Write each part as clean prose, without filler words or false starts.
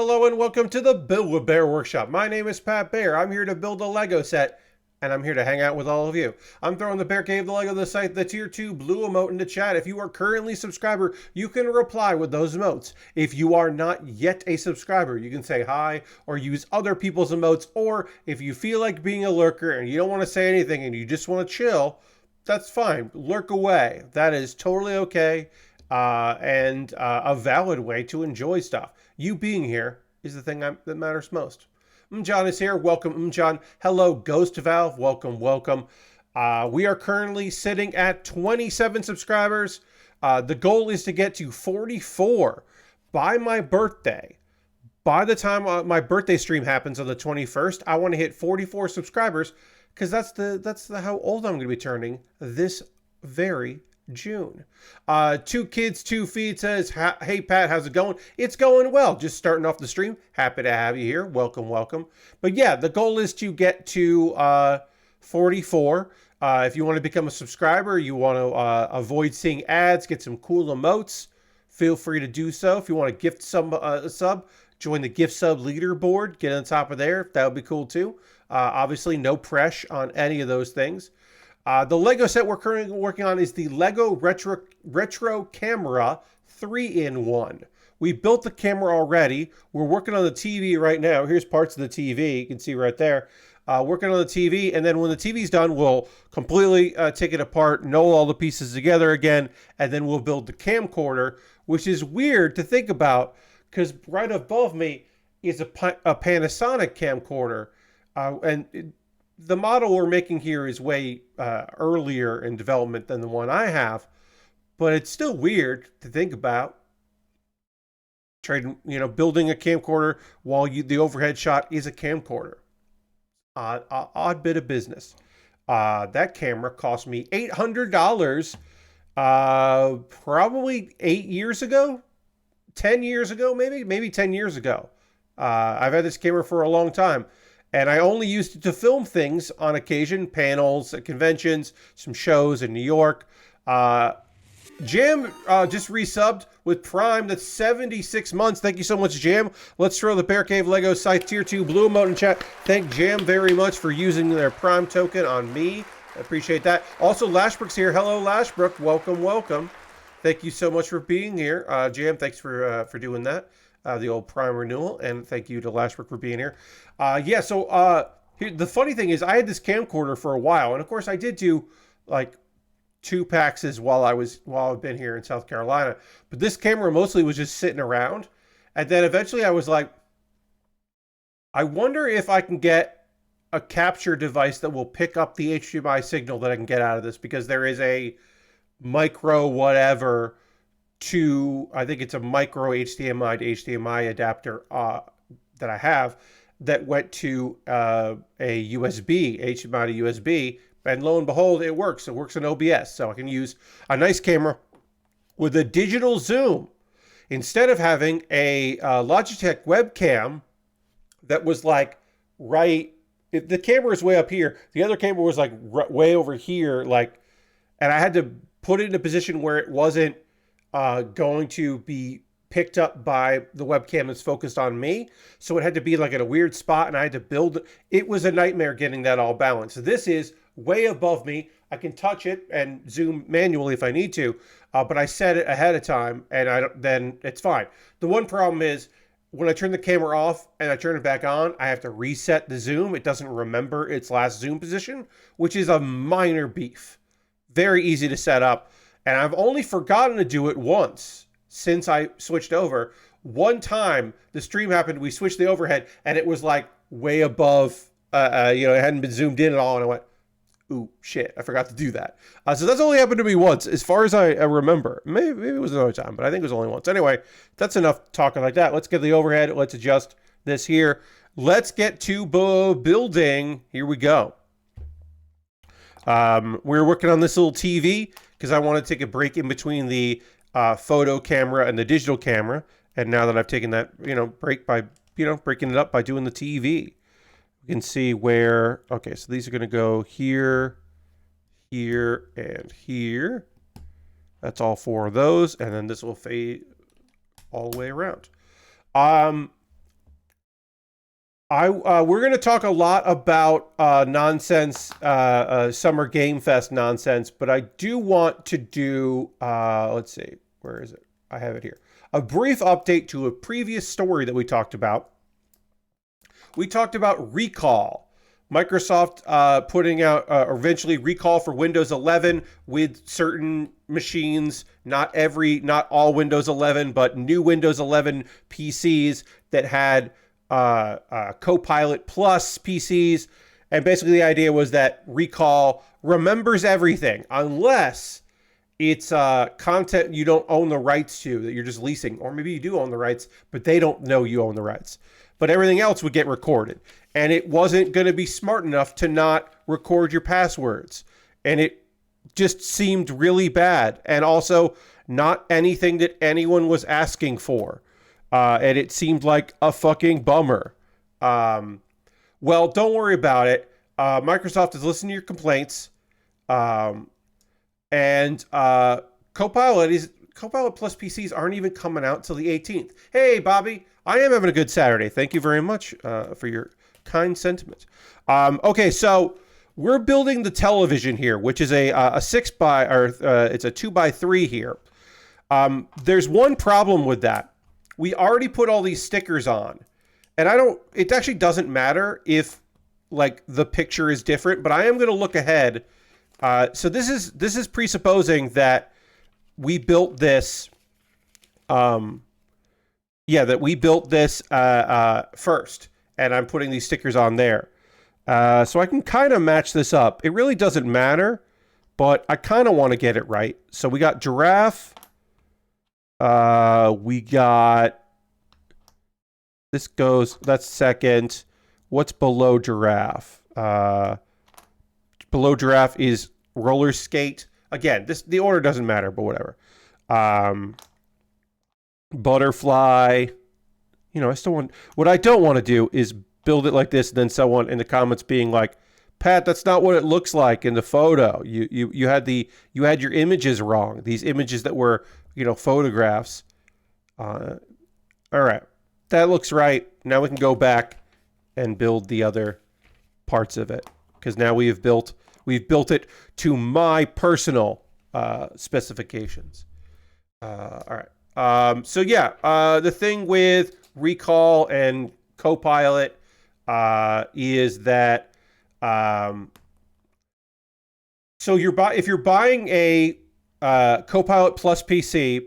Hello and welcome to the Build With Baer Workshop. My name is Pat Baer. I'm here to build a Lego set, and I'm here to hang out with all of you. I'm throwing the Bear Cave, the Lego, the site, the Tier 2 blue emote into chat. If you are currently a subscriber, you can reply with those emotes. If you are not yet a subscriber, you can say hi or use other people's emotes. Or if you feel like being a lurker and you don't want to say anything and you just want to chill, that's fine. Lurk away. That is totally okay. And a valid way to enjoy stuff. You being here is the thing that matters most. John is here. Welcome, John. Hello, Ghost Valve. Welcome, welcome. We are currently sitting at 27 subscribers. The goal is to get to 44 by my birthday. By the time my birthday stream happens on the 21st, I want to hit 44 subscribers because that's how old I'm going to be turning this very June. Two Kids, 2 Feet says, hey Pat, how's it going? It's going well. Just starting off the stream. Happy to have you here. Welcome, welcome. But yeah, the goal is to get to 44. If you want to become a subscriber, you want to avoid seeing ads, get some cool emotes, feel free to do so. If you want to gift some a sub, join the gift sub leaderboard, get on top of there. That would be cool too. Obviously, no pressure on any of those things. The Lego set we're currently working on is the Lego Retro Camera 3-in-1. We built the camera already. We're working on the TV right now. Here's parts of the TV. You can see right there. Working on the TV, and then when the TV's done, we'll completely take it apart, nail all the pieces together again, and then we'll build the camcorder, which is weird to think about because right above me is a Panasonic camcorder, the model we're making here is way earlier in development than the one I have, but it's still weird to think about. Building a camcorder while the overhead shot is a camcorder. Odd bit of business. That camera cost me $800 probably 8 years ago, 10 years ago, maybe 10 years ago. I've had this camera for a long time. And I only used it to film things on occasion, panels at conventions, some shows in New York. Jam just resubbed with Prime. That's 76 months. Thank you so much, Jam. Let's throw the Bear Cave Lego site Tier 2 blue emote in chat. Thank Jam very much for using their Prime token on me. I appreciate that. Also, Lashbrook's here. Hello, Lashbrook. Welcome, welcome. Thank you so much for being here. Jam, thanks for doing that. The old Prime renewal, and thank you to Lashbrook for being here. The funny thing is I had this camcorder for a while, and of course I did do like 2 PAXs while I've been here in South Carolina, but this camera mostly was just sitting around. And then eventually I was like, I wonder if I can get a capture device that will pick up the HDMI signal that I can get out of this, because there is a micro whatever I think it's a micro HDMI to HDMI adapter that I have that went to a USB, HDMI to USB, and lo and behold, it works. It works in OBS, so I can use a nice camera with a digital zoom instead of having a Logitech webcam that was like the camera is way up here. The other camera was like way over here, and I had to put it in a position where it wasn't going to be picked up by the webcam that's focused on me. So it had to be like at a weird spot, and I had to build. It was a nightmare getting that all balanced. This is way above me. I can touch it and zoom manually if I need to, but I set it ahead of time, and then it's fine. The one problem is when I turn the camera off and I turn it back on, I have to reset the zoom. It doesn't remember its last zoom position, which is a minor beef. Very easy to set up. And I've only forgotten to do it once since I switched over. One time the stream happened, we switched the overhead, and it was like way above, it hadn't been zoomed in at all. And I went, ooh, shit, I forgot to do that. So that's only happened to me once, as far as I remember. Maybe it was another time, but I think it was only once. Anyway, that's enough talking like that. Let's get the overhead. Let's adjust this here. Let's get to building. Here we go. We're working on this little TV because I want to take a break in between the photo camera and the digital camera. And now that I've taken that, break by, breaking it up by doing the TV, we can see where, okay, so these are going to go here, here, and here. That's all 4 of those. And then this will fade all the way around. We're going to talk a lot about nonsense, Summer Game Fest nonsense, but I do want to do, let's see, where is it? I have it here. A brief update to a previous story that we talked about. We talked about recall. Microsoft putting out eventually recall for Windows 11 with certain machines, not all Windows 11, but new Windows 11 PCs that had Copilot Plus PCs. And basically the idea was that recall remembers everything unless it's content you don't own the rights to, that you're just leasing, or maybe you do own the rights, but they don't know you own the rights. But everything else would get recorded. And it wasn't going to be smart enough to not record your passwords. And it just seemed really bad. And also not anything that anyone was asking for. And it seemed like a fucking bummer. Well, don't worry about it. Microsoft is listening to your complaints. And Copilot Plus PCs aren't even coming out till the 18th. Hey, Bobby, I am having a good Saturday. Thank you very much for your kind sentiment. Okay, so we're building the television here, which is a 2x3 here. There's one problem with that. We already put all these stickers on, and it actually doesn't matter if like the picture is different, but I am going to look ahead. So this is presupposing that we built this, that we built this first, and I'm putting these stickers on there. So I can kind of match this up. It really doesn't matter, but I kind of want to get it right. So we got giraffe. We got, that's second. What's below giraffe? Below giraffe is roller skate. Again, the order doesn't matter, but whatever. Butterfly. I still want. What I don't want to do is build it like this, and then someone in the comments being like, "Pat, that's not what it looks like in the photo. You had your images wrong. These images that were photographs." All right, that looks right. Now we can go back and build the other parts of it, because now we've built it to my personal specifications. All right. So yeah, the thing with recall and Copilot is that so if you're buying a Copilot Plus PC,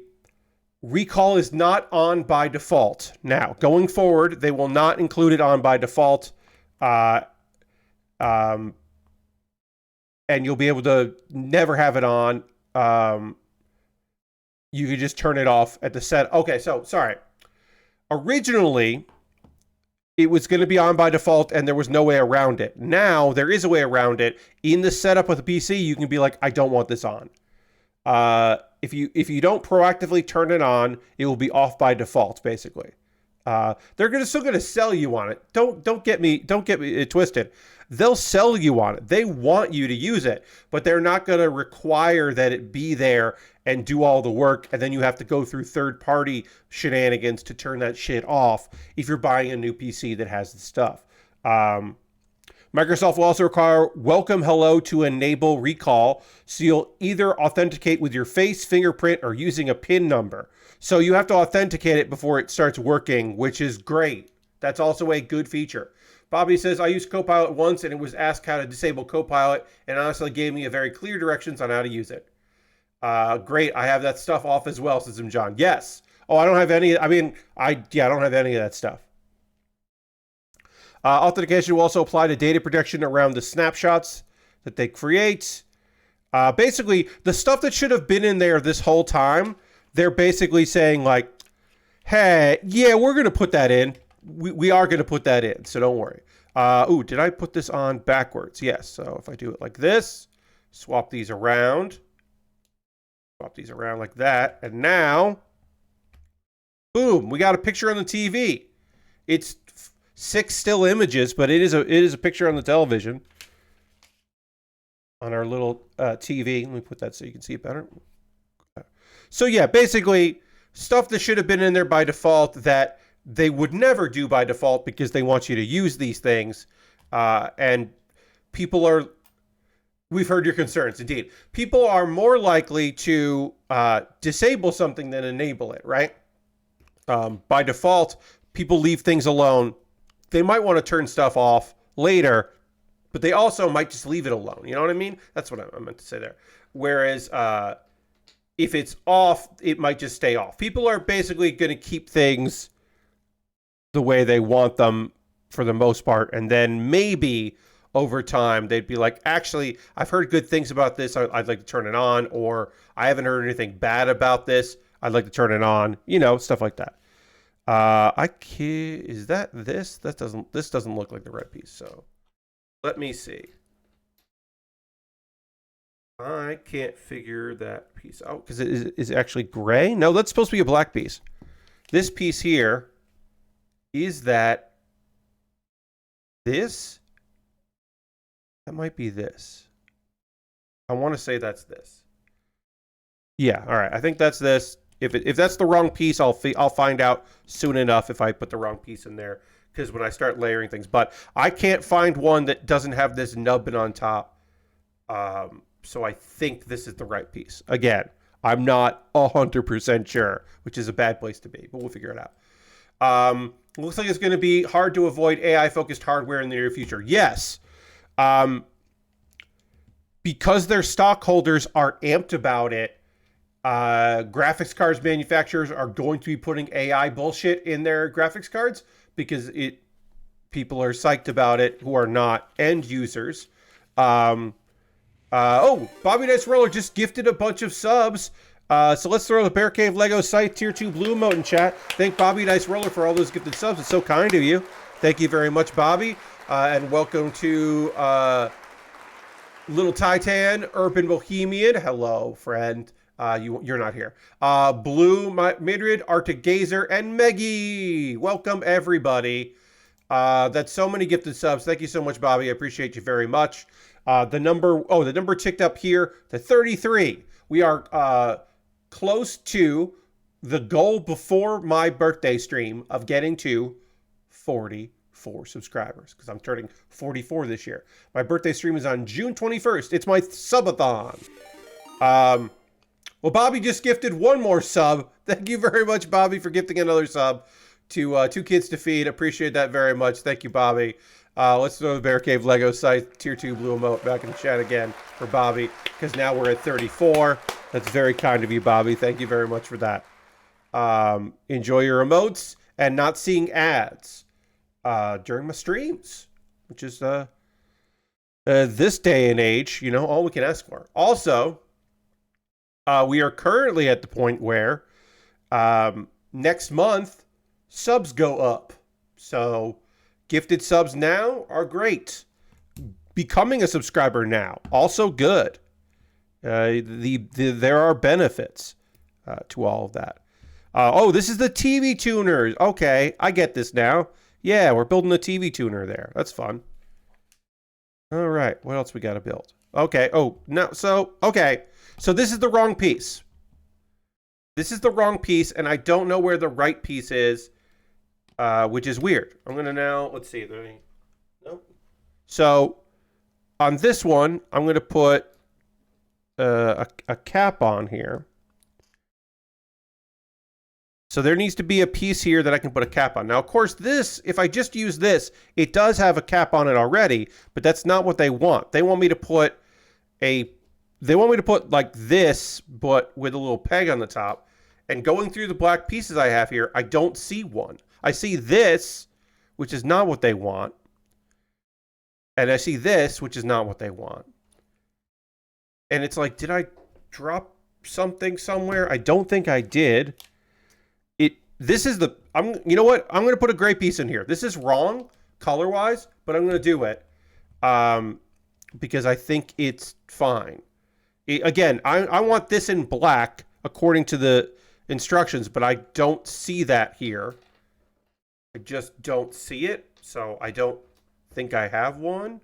recall is not on by default. Now, going forward, they will not include it on by default. And you'll be able to never have it on. You can just turn it off at the set. Okay, so sorry. Originally, it was going to be on by default, and there was no way around it. Now there is a way around it. In the setup of the PC, you can be like, I don't want this on. If you don't proactively turn it on, it will be off by default, basically. They're still gonna sell you on it. Don't get me twisted. They'll sell you on it. They want you to use it, but they're not gonna require that it be there and do all the work, and then you have to go through third-party shenanigans to turn that shit off if you're buying a new PC that has the stuff. Microsoft will also require welcome hello to enable recall, so you'll either authenticate with your face, fingerprint, or using a PIN number. So you have to authenticate it before it starts working, which is great. That's also a good feature. Bobby says, I used Copilot once and it was asked how to disable Copilot and honestly gave me a very clear directions on how to use it. Great, I have that stuff off as well, says John. Yes. Oh, I don't have any, I don't have any of that stuff. Authentication will also apply to data protection around the snapshots that they create. Basically, the stuff that should have been in there this whole time, they're basically saying like, hey, yeah, we're going to put that in. We are going to put that in, so don't worry. Ooh, did I put this on backwards? Yes, so if I do it like this, swap these around like that, and now, boom, we got a picture on the TV. It's 6 still images, but it is a picture on the television on our little TV. Let me put that so you can see it better. So yeah, basically stuff that should have been in there by default that they would never do by default because they want you to use these things. And people are, we've heard your concerns, indeed. People are more likely to disable something than enable it, right? By default, people leave things alone. They might want to turn stuff off later, but they also might just leave it alone. You know what I mean? That's what I meant to say there. Whereas if it's off, it might just stay off. People are basically going to keep things the way they want them for the most part. And then maybe over time, they'd be like, actually, I've heard good things about this. I'd like to turn it on. Or I haven't heard anything bad about this. I'd like to turn it on. You know, stuff like that. Is that this? This doesn't look like the red piece. So let me see. I can't figure that piece out because it is actually gray. No, that's supposed to be a black piece. This piece here, is that this? That might be this. I want to say that's this. Yeah, all right. I think that's this. If that's the wrong piece, I'll find out soon enough if I put the wrong piece in there, because when I start layering things. But I can't find one that doesn't have this nubbin on top. So I think this is the right piece. Again, I'm not 100% sure, which is a bad place to be, but we'll figure it out. Looks like it's going to be hard to avoid AI-focused hardware in the near future. Yes. Because their stockholders are amped about it, graphics cards manufacturers are going to be putting AI bullshit in their graphics cards because people are psyched about it who are not end users. Oh, Bobby Nice Roller just gifted a bunch of subs. So let's throw the Bear Cave Lego site tier 2 blue emote in chat. Thank Bobby Nice Roller for all those gifted subs. It's so kind of you. Thank you very much, Bobby. And welcome to Little Titan, Urban Bohemian. Hello, friend. You're not here. Blue Midrid, Arctic Gazer, and Meggie. Welcome, everybody. That's so many gifted subs. Thank you so much, Bobby. I appreciate you very much. The number ticked up here to 33. We are close to the goal before my birthday stream of getting to 44 subscribers, because I'm turning 44 this year. My birthday stream is on June 21st. It's my subathon. Well, Bobby just gifted one more sub. Thank you very much, Bobby, for gifting another sub to Two Kids to Feed. Appreciate that very much. Thank you, Bobby. Let's throw the Bear Cave Lego site tier 2 blue emote back in the chat again for Bobby, because now we're at 34. That's very kind of you, Bobby. Thank you very much for that. Enjoy your emotes and not seeing ads during my streams, which is this day and age, you know, all we can ask for. Also, we are currently at the point where next month subs go up. So gifted subs now are great. Becoming a subscriber now, also good. There are benefits to all of that. Oh, this is the TV tuner. Okay, I get this now. Yeah, we're building a TV tuner there. That's fun. All right, what else we got to build? Okay, oh, no, so, okay. So this is the wrong piece. This is the wrong piece, and I don't know where the right piece is, which is weird. I'm going to now, let's see. Nope. So on this one, I'm going to put a cap on here. So there needs to be a piece here that I can put a cap on. Now, of course, this, if I just use this, it does have a cap on it already, but that's not what they want. They want me to put like this, but with a little peg on the top. And going through the black pieces I have here, I don't see one. I see this, which is not what they want. And I see this, which is not what they want. And it's like, did I drop something somewhere? I don't think I did. This is the, you know what? I'm going to put a gray piece in here. This is wrong color-wise, but I'm going to do it because I think it's fine. Again, I want this in black according to the instructions, but I don't see that here. I just don't see it, so I don't think I have one.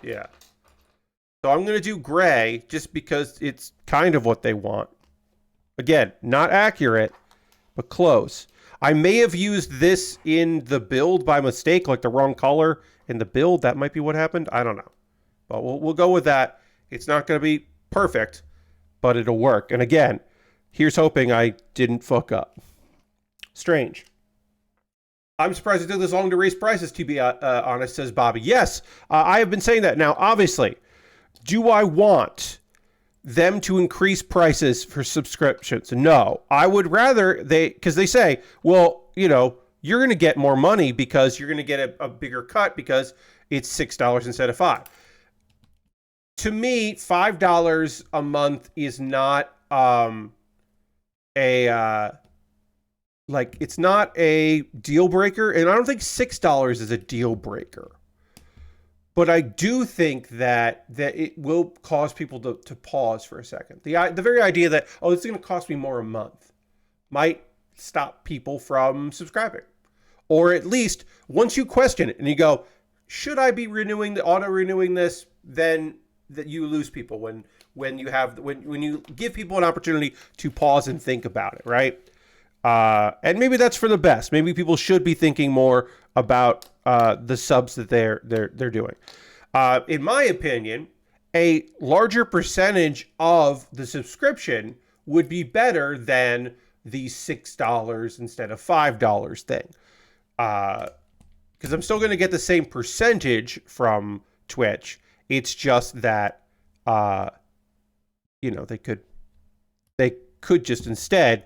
Yeah. So I'm going to do gray just because it's kind of what they want. Again, not accurate, but close. I may have used this in the build by mistake, like the wrong color in the build. That might be what happened. I don't know. But we'll go with that. It's not going to be perfect, but it'll work. And again, here's hoping I didn't fuck up. Strange. I'm surprised it took this long to raise prices, to be honest, says Bobby. Yes, I have been saying that. Now, obviously, do I want them to increase prices for subscriptions? No. I would rather because they say, well, you know, you're going to get more money because you're going to get a bigger cut because it's $6 instead of $5. To me, $5 a month is not it's not a deal breaker, and I don't think $6 is a deal breaker. But I do think that it will cause people to pause for a second. The very idea that, oh, it's going to cost me more a month might stop people from subscribing. Or at least once you question it and you go, should I be auto-renewing this? Then that you lose people when you give people an opportunity to pause and think about it, right? And maybe that's for the best. Maybe people should be thinking more about the subs that they're doing. In my opinion, a larger percentage of the subscription would be better than the $6 instead of $5 thing. Because I'm still going to get the same percentage from Twitch. It's just that, they could just instead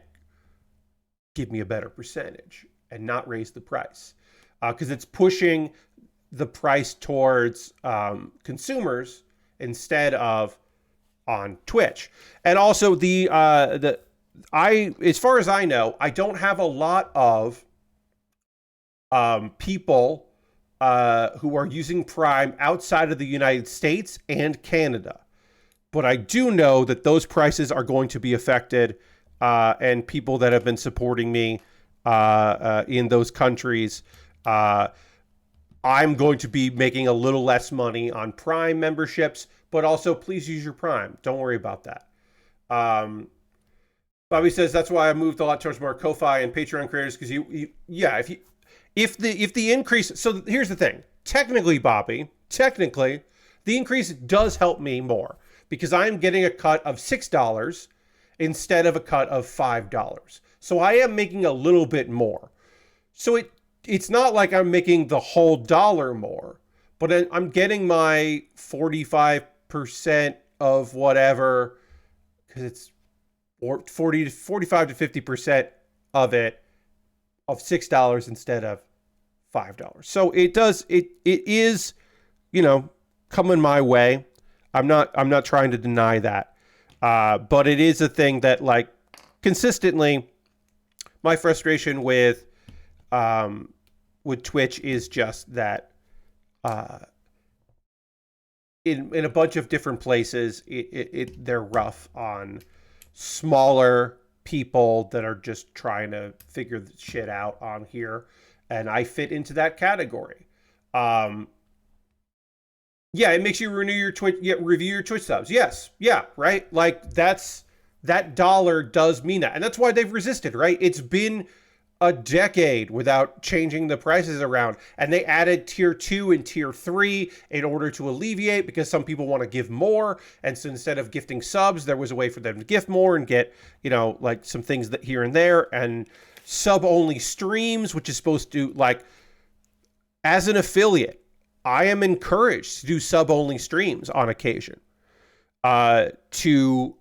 give me a better percentage and not raise the price. Because it's pushing the price towards consumers instead of on Twitch. And also as far as I know, I don't have a lot of people who are using Prime outside of the United States and Canada. But I do know that those prices are going to be affected, and people that have been supporting me in those countries, I'm going to be making a little less money on Prime memberships, but also please use your Prime. Don't worry about that. Bobby says that's why I moved a lot towards more Ko-Fi and Patreon creators, because if the increase, so here's the thing. Technically, Bobby, the increase does help me more because I'm getting a cut of $6 instead of a cut of $5. So I am making a little bit more. So it's not like I'm making the whole dollar more, but I'm getting my 45% of whatever, because it's 45 to 50% of it, of $6 instead of $5. So it is, coming my way. I'm not trying to deny that. But it is a thing that, like, consistently, my frustration with Twitch is just that in a bunch of different places, they're rough on smaller people that are just trying to figure the shit out on here, and I fit into that category. Yeah, it makes you review your Twitch subs. Yes, yeah, right. Like that dollar does mean that, and that's why they've resisted. Right? It's been a decade without changing the prices around, and they added tier 2 and tier 3 in order to alleviate, because some people want to give more, and so instead of gifting subs, there was a way for them to gift more and get like some things that here and there, and sub only streams, which is supposed to, like, as an affiliate, I am encouraged to do sub only streams on occasion to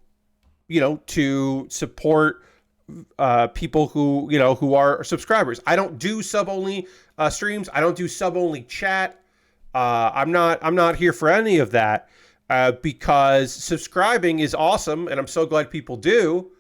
support people who are subscribers. I don't do sub only streams. I don't do sub only chat. I'm not here for any of that because subscribing is awesome, and I'm so glad people do.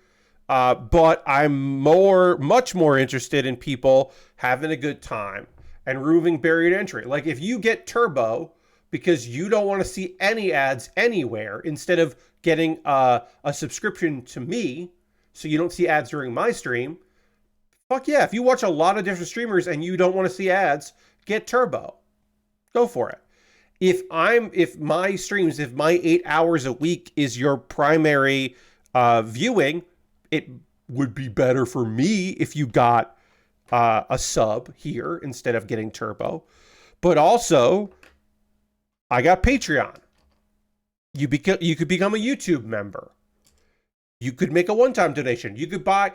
But I'm much more interested in people having a good time and removing barrier to entry. Like, if you get Turbo because you don't want to see any ads anywhere, instead of getting a subscription to me so you don't see ads during my stream, fuck yeah. If you watch a lot of different streamers and you don't want to see ads, get Turbo. Go for it. If my 8 hours a week is your primary viewing, it would be better for me if you got a sub here instead of getting turbo. But also, I got Patreon. You could become a YouTube member. You could make a one-time donation. You could buy,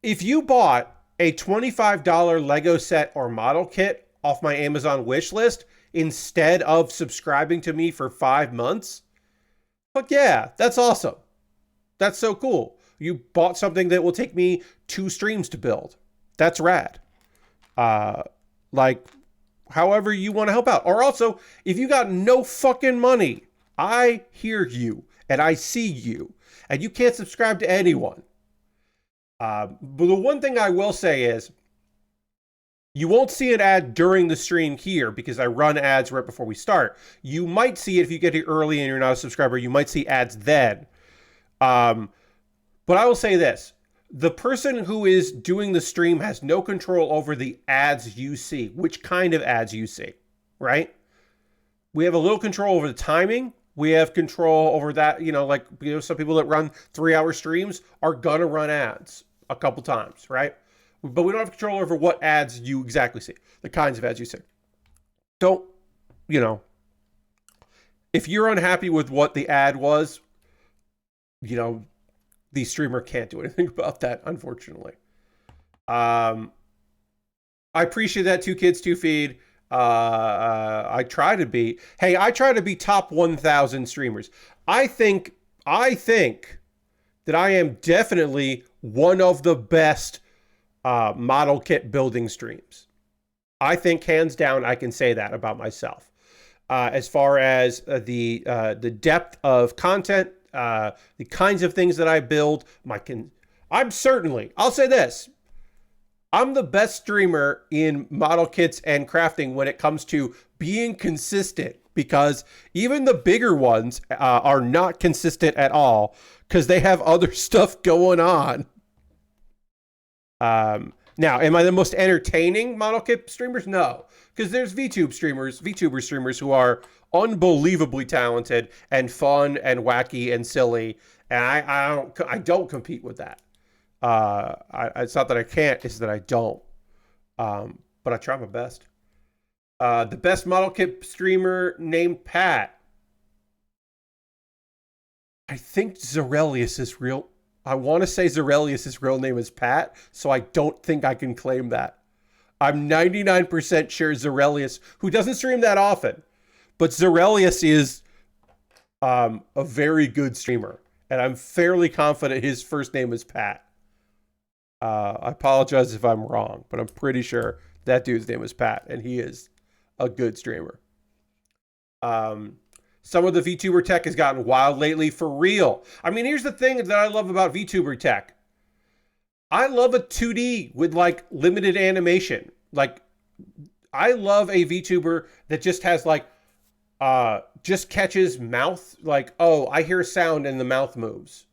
if you bought a $25 Lego set or model kit off my Amazon wish list instead of subscribing to me for 5 months, fuck yeah, that's awesome. That's so cool. You bought something that will take me 2 streams to build. That's rad. Like, however you want to help out. Or also, if you got no fucking money, I hear you and I see you, and you can't subscribe to anyone. But the one thing I will say is, you won't see an ad during the stream here because I run ads right before we start. You might see it if you get here early and you're not a subscriber. You might see ads then. But I will say this. The person who is doing the stream has no control over the ads you see, which kind of ads you see, right? We have a little control over the timing. We have control over that, like, some people that run 3-hour streams are going to run ads a couple times, right? But we don't have control over what ads you exactly see, the kinds of ads you see. Don't, if you're unhappy with what the ad was, the streamer can't do anything about that, unfortunately. I appreciate that. 2 kids, 2 feed. I try to be top 1,000 streamers. I think that I am definitely one of the best model kit building streams. I think hands down I can say that about myself. As far as the depth of content, the kinds of things that I build, I'll say this. I'm the best streamer in model kits and crafting when it comes to being consistent, because even the bigger ones are not consistent at all because they have other stuff going on. Now, am I the most entertaining model kit streamers? No, because there's VTuber streamers who are unbelievably talented and fun and wacky and silly, and I don't compete with that. It's not that I can't, it's that I don't. But I try my best. The best model kit streamer named Pat. I think Zarelius is real. I want to say Zarelius' real name is Pat, so I don't think I can claim that. I'm 99% sure Zarelius, who doesn't stream that often, but Zarelius is a very good streamer, and I'm fairly confident his first name is Pat. I apologize if I'm wrong, but I'm pretty sure that dude's name is Pat, and he is a good streamer. Some of the VTuber tech has gotten wild lately, for real. I mean, here's the thing that I love about VTuber tech. I love a 2D with, like, limited animation. Like, I love a VTuber that just has, like, just catches mouth. Like, oh, I hear a sound and the mouth moves.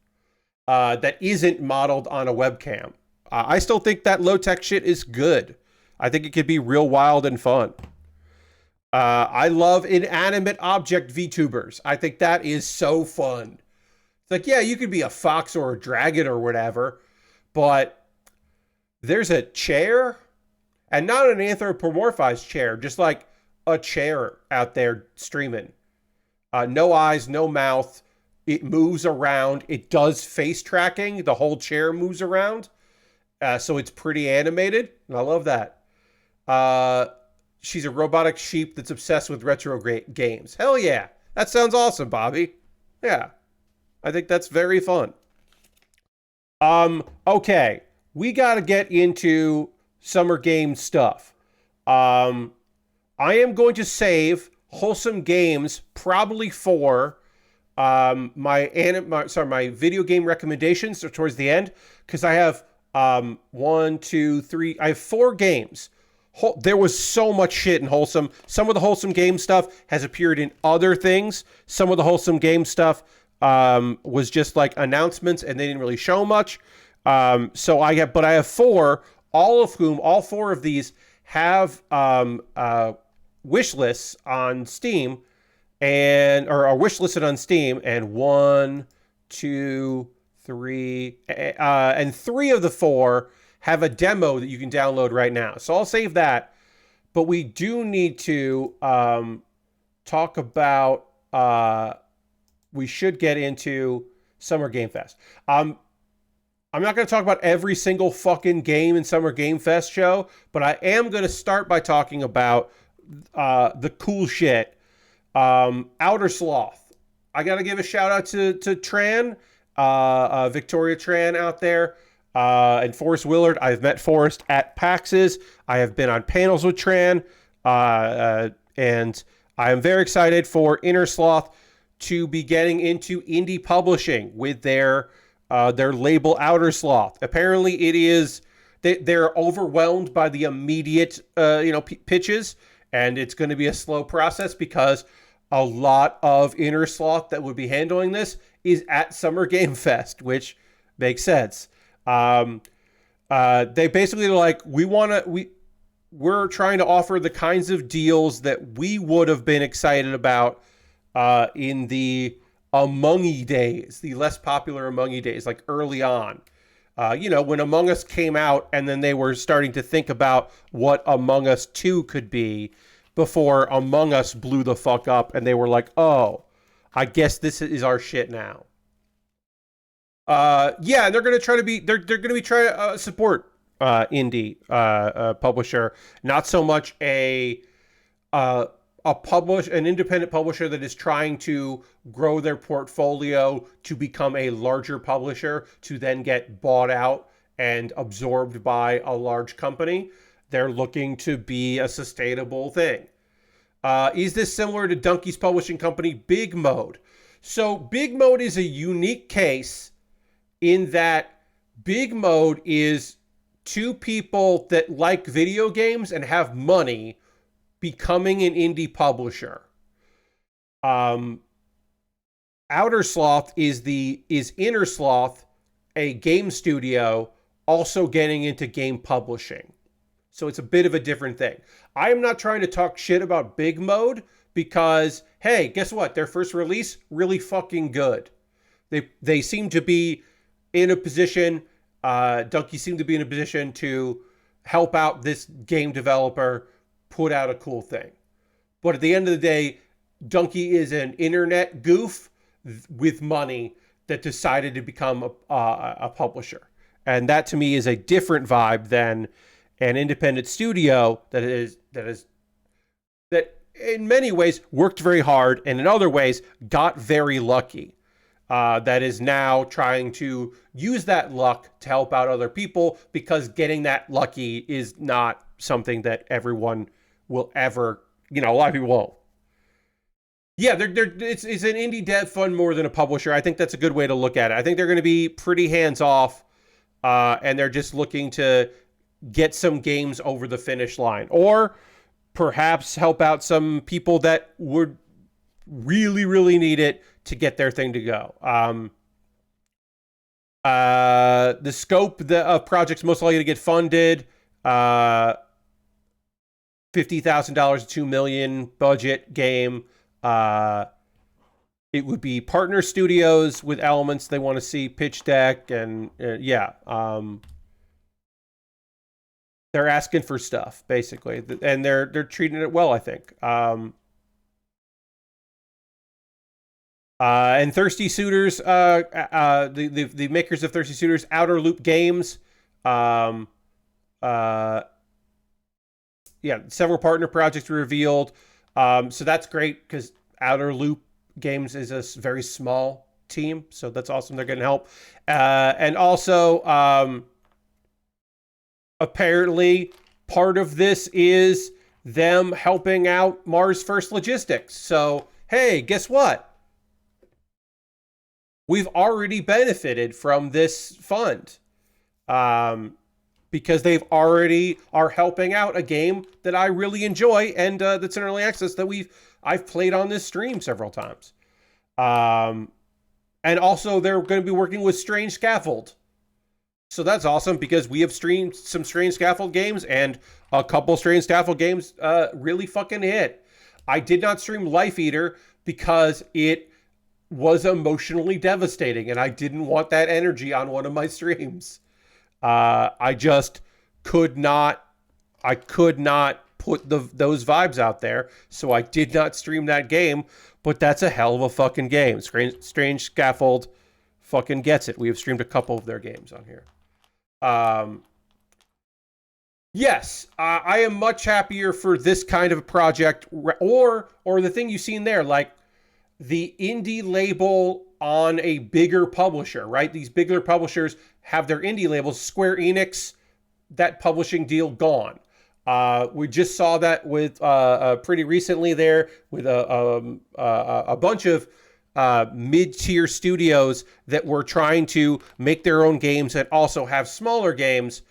That isn't modeled on a webcam. I still think that low-tech shit is good. I think it could be real wild and fun. I love inanimate object VTubers. I think that is so fun. It's like, yeah, you could be a fox or a dragon or whatever, but there's a chair, and not an anthropomorphized chair, just like a chair out there streaming. No eyes, no mouth. It moves around. It does face tracking. The whole chair moves around. So it's pretty animated. And I love that. She's a robotic sheep that's obsessed with retro games. Hell yeah. That sounds awesome, Bobby. Yeah. I think that's very fun. Okay. We got to get into summer game stuff. I am going to save wholesome games probably for my video game recommendations towards the end, because I have 1, 2, 3. I have 4 games. There was so much shit in Wholesome. Some of the Wholesome game stuff has appeared in other things. Some of the Wholesome game stuff was just like announcements, and they didn't really show much. So I have 4, all 4 of these have wish lists on Steam, or are wish listed on Steam, and 1, 2, 3, and 3 of the 4 have a demo that you can download right now. So I'll save that. But we do need to talk about, we should get into Summer Game Fest. I'm not going to talk about every single fucking game in Summer Game Fest show, but I am going to start by talking about the cool shit. Outer Sloth. I got to give a shout out to Tran, Victoria Tran out there, and Forrest Willard. I've met Forrest at PAX's. I have been on panels with Tran, and I am very excited for Inner Sloth to be getting into indie publishing with their label Outer Sloth. Apparently it is, they're overwhelmed by the immediate pitches, and it's going to be a slow process because a lot of Inner Sloth that would be handling this is at Summer Game Fest, which makes sense. They basically are like, we're trying to offer the kinds of deals that we would have been excited about in the Among Us days, the less popular Among Us days, like early on. When Among Us came out and then they were starting to think about what Among Us 2 could be before Among Us blew the fuck up and they were like, oh, I guess this is our shit now. They're going to try to be, they're going to be trying to support indie publisher, not so much an independent publisher that is trying to grow their portfolio to become a larger publisher to then get bought out and absorbed by a large company. They're looking to be a sustainable thing. Is this similar to Donkey's publishing company, Big Mode? So Big Mode is a unique case in that Big Mode is two people that like video games and have money becoming an indie publisher. Outer Sloth is Inner Sloth, a game studio, also getting into game publishing. So it's a bit of a different thing. I am not trying to talk shit about Big Mode because, hey, guess what? Their first release, really fucking good. They seem to be in a position, Donkey seemed to be in a position to help out this game developer put out a cool thing. But at the end of the day, Donkey is an internet goof with money that decided to become a publisher. And that to me is a different vibe than an independent studio that in many ways worked very hard and in other ways got very lucky. That is now trying to use that luck to help out other people because getting that lucky is not something that everyone will ever, a lot of people won't. Yeah, it's an indie dev fund more than a publisher. I think that's a good way to look at it. I think they're going to be pretty hands-off, and they're just looking to get some games over the finish line. Or perhaps help out some people that would really, really need it to get their thing to go. The scope of projects most likely to get funded, $50,000 to $2 million budget game. It would be partner studios with elements they want to see, pitch deck, and they're asking for stuff basically, and they're treating it well, I think. And Thirsty Suitors, the makers of Thirsty Suitors, Outer Loop Games, several partner projects were revealed. So that's great because Outer Loop Games is a very small team, so that's awesome. They're getting help, and also apparently part of this is them helping out Mars First Logistics. So hey, guess what? We've already benefited from this fund because they've already are helping out a game that I really enjoy and that's in early access that I've played on this stream several times. And also they're going to be working with Strange Scaffold. So that's awesome because we have streamed some Strange Scaffold games and a couple Strange Scaffold games really fucking hit. I did not stream Life Eater because it was emotionally devastating and I didn't want that energy on one of my streams. I just could not put those vibes out there, so I did not stream that game. But that's a hell of a fucking game. Strange Scaffold fucking gets it. We have streamed a couple of their games on here. Yes, I am much happier for this kind of a project, or the thing you've seen there, like the indie label on a bigger publisher, right? These bigger publishers have their indie labels. Square Enix, that publishing deal gone. We just saw that with pretty recently there with a bunch of mid-tier studios that were trying to make their own games and also have smaller games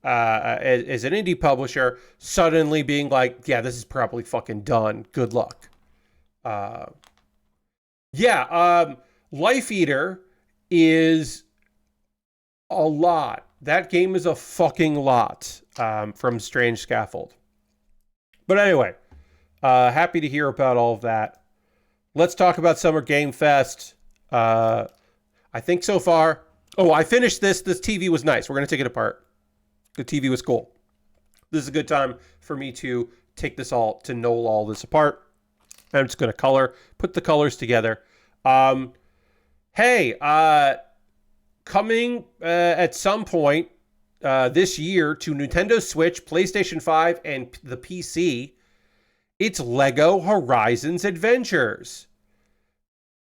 as an indie publisher, suddenly being like, yeah, this is probably fucking done. Good luck. Life Eater is a lot. That game is a fucking lot from Strange Scaffold. But anyway, happy to hear about all of that. Let's talk about Summer Game Fest. I think so far... Oh, I finished this. This TV was nice. We're going to take it apart. The TV was cool. This is a good time for me to take this all, to knoll all this apart. I'm just going to put the colors together. Coming at some point this year to Nintendo Switch, PlayStation 5, and the PC, it's Lego Horizons Adventures.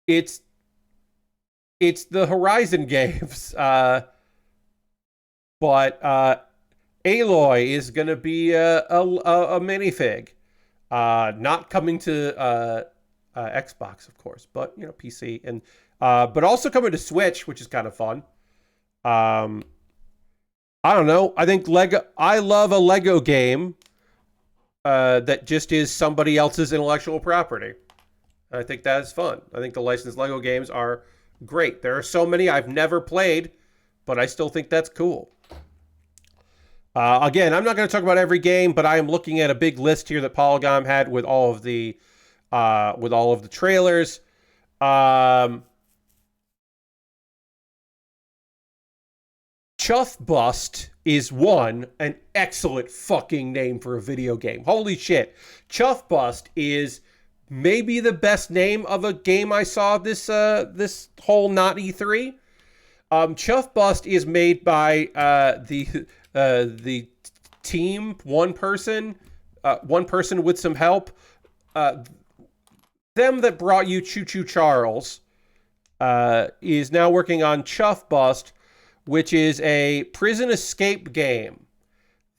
It's the Horizon games, but Aloy is going to be a minifig. Not coming to Xbox, of course, but PC, and but also coming to Switch, which is kind of fun. I don't know. I think I love a Lego game that just is somebody else's intellectual property. I think that is fun. I think the licensed Lego games are great. There are so many I've never played, but I still think that's cool. Again, I'm not going to talk about every game, but I am looking at a big list here that Polygon had with all of the trailers. Chuff Bust is an excellent fucking name for a video game. Holy shit. Chuff Bust is maybe the best name of a game I saw this whole not E3. Chuff Bust is made by the team, one person with some help. Them that brought you Choo Choo Charles is now working on Chuff Bust, which is a prison escape game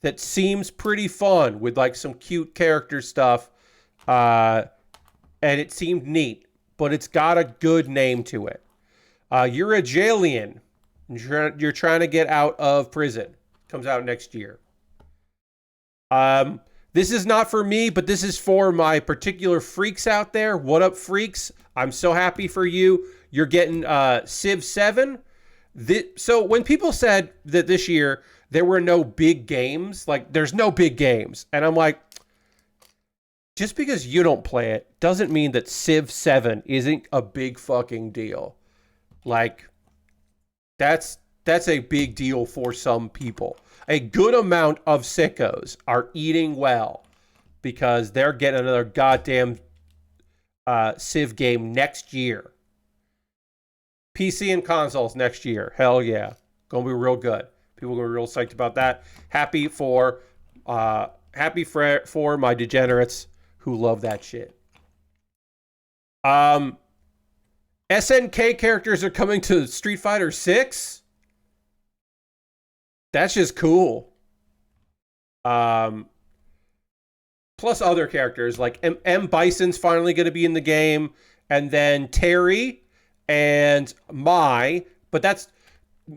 that seems pretty fun with like some cute character stuff. And it seemed neat, but it's got a good name to it. You're a jailian. You're trying to get out of prison. Comes out next year. This is not for me, but this is for my particular freaks out there. What up, freaks? I'm so happy for you. You're getting Civ 7. So when people said that this year there were no big games, like there's no big games, and I'm like, just because you don't play it doesn't mean that Civ 7 isn't a big fucking deal. Like, that's a big deal for some people. A good amount of sickos are eating well because they're getting another goddamn Civ game next year. PC and consoles next year. Hell yeah. Gonna be real good. People are gonna be real psyched about that. Happy for my degenerates who love that shit. SNK characters are coming to Street Fighter 6. That's just cool. Plus other characters like M. Bison's finally going to be in the game, and then Terry and Mai. But that's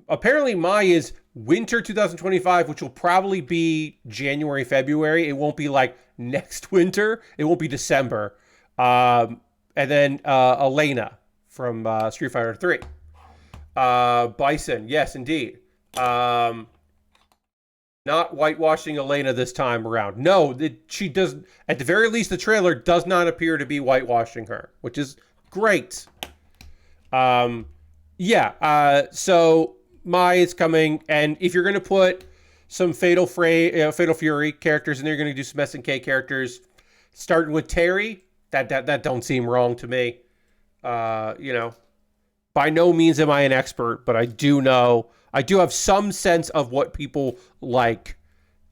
apparently Mai is winter 2025, which will probably be January, February. It won't be like next winter. It won't be December. And then Elena from Street Fighter 3. Bison, yes, indeed. Not whitewashing Elena this time around. No, she does. At the very least, the trailer does not appear to be whitewashing her, which is great. So Mai is coming, and if you're going to put some Fatal Fury characters in there, you're going to do some SNK characters, starting with Terry. That don't seem wrong to me. You know, by no means am I an expert, but I do have some sense of what people like,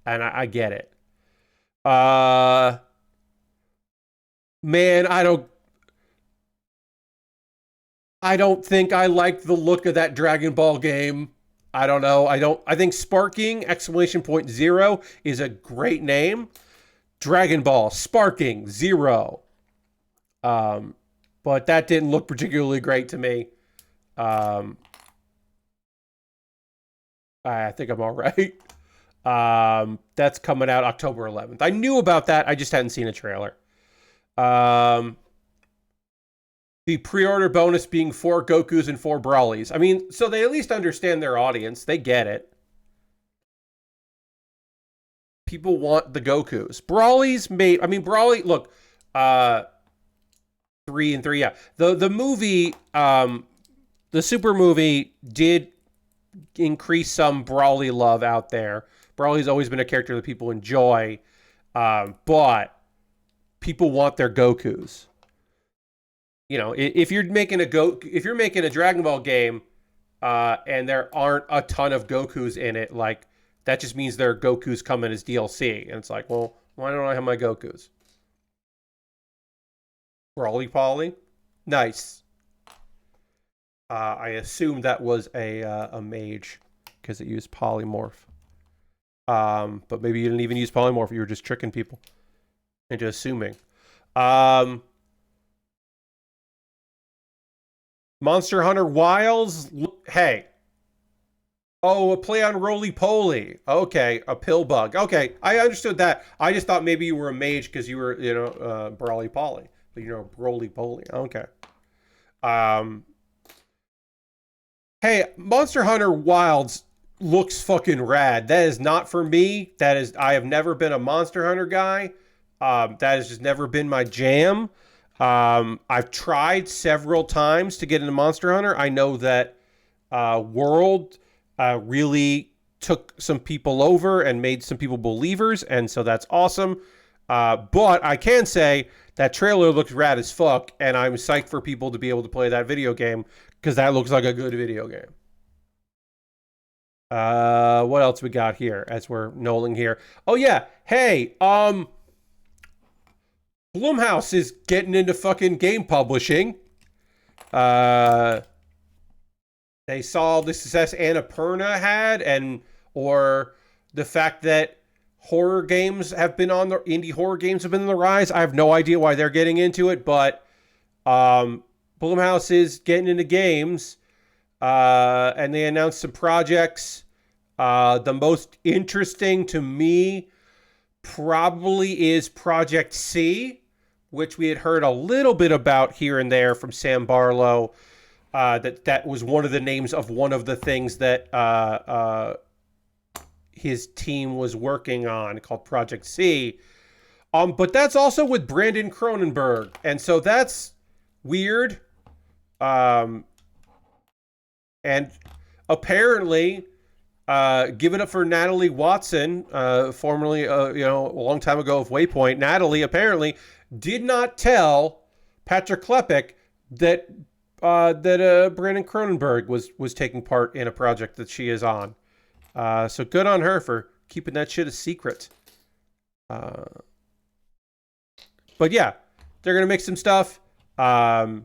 and I get it. Man, I don't think I like the look of that Dragon Ball game. I don't know. I think Sparking !0 is a great name. Dragon Ball Sparking 0. But that didn't look particularly great to me. I think I'm all right. That's coming out October 11th. I knew about that. I just hadn't seen a trailer. The pre-order bonus being 4 Gokus and 4 Brawlies. I mean, so they at least understand their audience. They get it. People want the Gokus. Brawlies made... I mean, Brawly... Look, 3 and 3, yeah. The movie, the Super movie did increase some Brawly love out there. Brawly's always been a character that people enjoy, but people want their Gokus. You know, if you're making a Dragon Ball game, and there aren't a ton of Gokus in it, like, that just means their Gokus come in as DLC. And it's like, well, why don't I have my Gokus? Brawly Polly. Nice. I assumed that was a mage because it used polymorph. But maybe you didn't even use polymorph. You were just tricking people into assuming. Monster Hunter Wilds. Hey. Oh, a play on Roly Poly. Okay, a pill bug. Okay, I understood that. I just thought maybe you were a mage because you were, you know, Brawly Poly. But you know, Roly Poly. Okay. Hey, Monster Hunter Wilds looks fucking rad. That is not for me. I have never been a Monster Hunter guy. That has just never been my jam. I've tried several times to get into Monster Hunter. I know that World really took some people over and made some people believers, and so that's awesome. But I can say that trailer looks rad as fuck, and I'm psyched for people to be able to play that video game, because that looks like a good video game. What else we got here as we're knolling here? Oh, yeah. Hey, Blumhouse is getting into fucking game publishing. They saw the success Annapurna had, or the fact that indie horror games have been on the rise. I have no idea why they're getting into it, but Blumhouse is getting into games, and they announced some projects. The most interesting to me probably is Project C, which we had heard a little bit about here and there from Sam Barlow. That was one of the names of one of the things that his team was working on, called Project C. But that's also with Brandon Cronenberg, and so that's weird. And apparently, give it up for Natalie Watson, formerly, a long time ago of Waypoint. Natalie apparently did not tell Patrick Klepek that Brandon Cronenberg was taking part in a project that she is on. So good on her for keeping that shit a secret. But yeah, they're going to make some stuff. They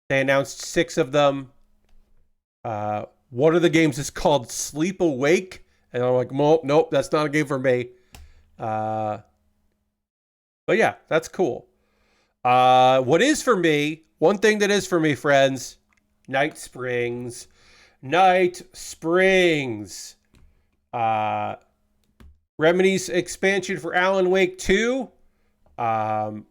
announced 6 of them. One of the games is called Sleep Awake. And I'm like, nope, that's not a game for me. But yeah, that's cool. What is for me, one thing that is for me, friends, Night Springs. Night Springs. Remedy's expansion for Alan Wake 2 has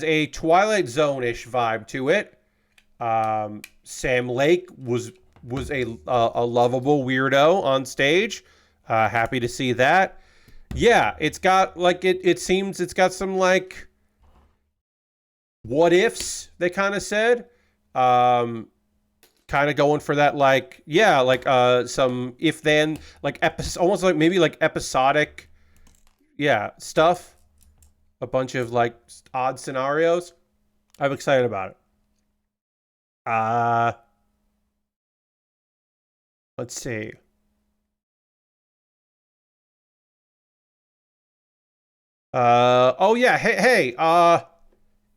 a Twilight Zone-ish vibe to it. Sam Lake was a lovable weirdo on stage. Happy to see that. Yeah, it's got like it seems it's got some like what ifs, they kind of said. kind of going for that, like, yeah, like some if then, like almost like maybe like episodic, yeah, stuff. A bunch of like odd scenarios. I'm excited about it. Let's see. Oh yeah, hey,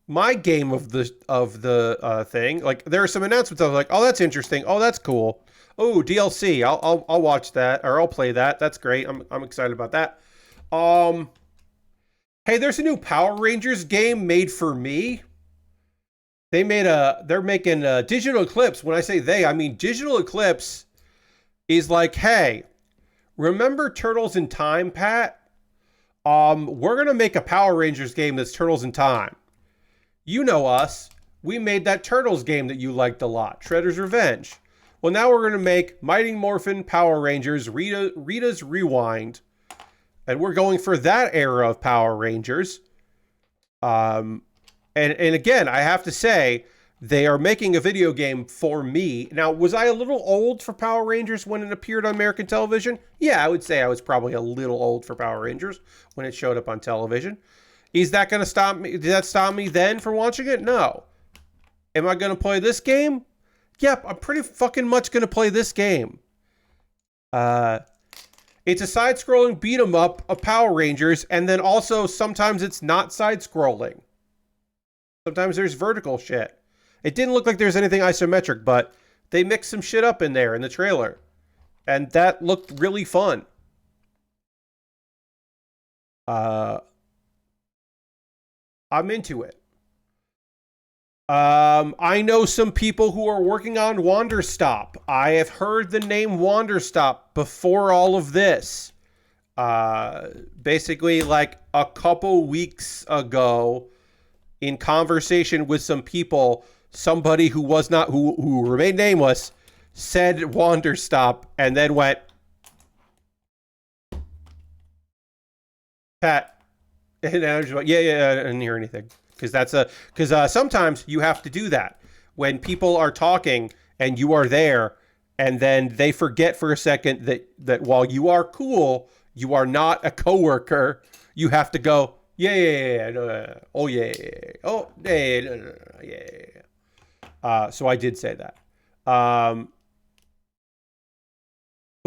my game of the thing. Like there are some announcements. I was like, oh, that's interesting. Oh, that's cool. Oh, DLC. I'll watch that, or I'll play that. That's great. I'm excited about that. Hey, there's a new Power Rangers game made for me. They're making Digital Eclipse. When I say they, I mean Digital Eclipse is like, hey, remember Turtles in Time, Pat? We're gonna make a Power Rangers game that's Turtles in Time. You know us. We made that Turtles game that you liked a lot, Shredder's Revenge. Well, now we're gonna make Mighty Morphin Power Rangers Rita's Rewind, and we're going for that era of Power Rangers. And again, I have to say, they are making a video game for me. Now, was I a little old for Power Rangers when it appeared on American television? Yeah, I would say I was probably a little old for Power Rangers when it showed up on television. Is that going to stop me? Did that stop me then from watching it? No. Am I going to play this game? Yep, I'm pretty fucking much going to play this game. It's a side-scrolling beat-em-up of Power Rangers, and then also sometimes it's not side-scrolling. Sometimes there's vertical shit. It didn't look like there's anything isometric, but they mixed some shit up in there in the trailer. And that looked really fun. I'm into it. I know some people who are working on Wanderstop. I have heard the name Wanderstop before all of this. Basically, like a couple weeks ago, in conversation with some people, somebody who was not, who remained nameless, said Wanderstop, and then went, Pat, and I was just like, yeah, I didn't hear anything. Because sometimes you have to do that. When people are talking and you are there, and then they forget for a second that while you are cool, you are not a coworker. You have to go, yeah, oh yeah, oh yeah. So I did say that. Well,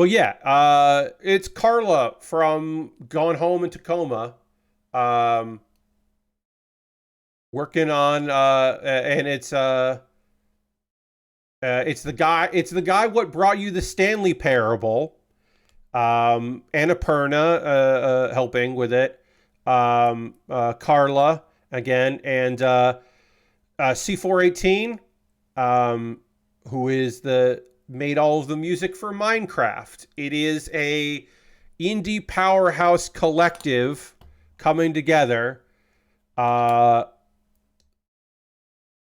yeah, it's Carla from Gone Home in Tacoma, working on, and it's the guy what brought you the Stanley Parable, Annapurna helping with it. Carla again, and C418, who is made all of the music for Minecraft. It is a indie powerhouse collective coming together to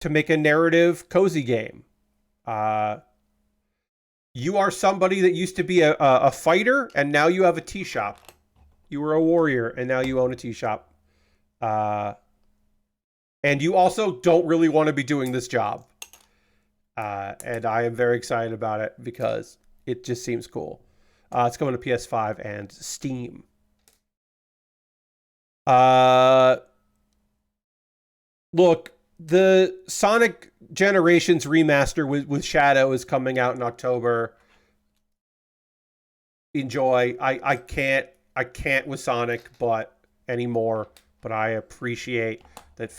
make a narrative cozy game. You are somebody that used to be a fighter, and now you have a tea shop. You were a warrior, and now you own a tea shop. And you also don't really want to be doing this job. And I am very excited about it because it just seems cool. It's coming to PS5 and Steam. Look, the Sonic Generations remaster with Shadow is coming out in October. Enjoy. I can't with Sonic anymore, but I appreciate that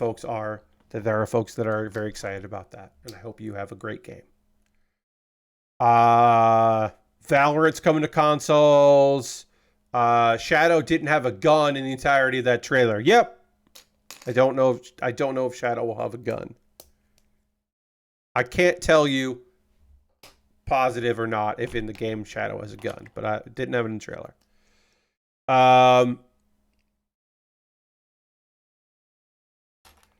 there are folks that are very excited about that, and I hope you have a great game. Valorant's coming to consoles. Shadow didn't have a gun in the entirety of that trailer. Yep. I don't know if Shadow will have a gun. I can't tell you positive or not if in the game Shadow has a gun, but I didn't have it in the trailer.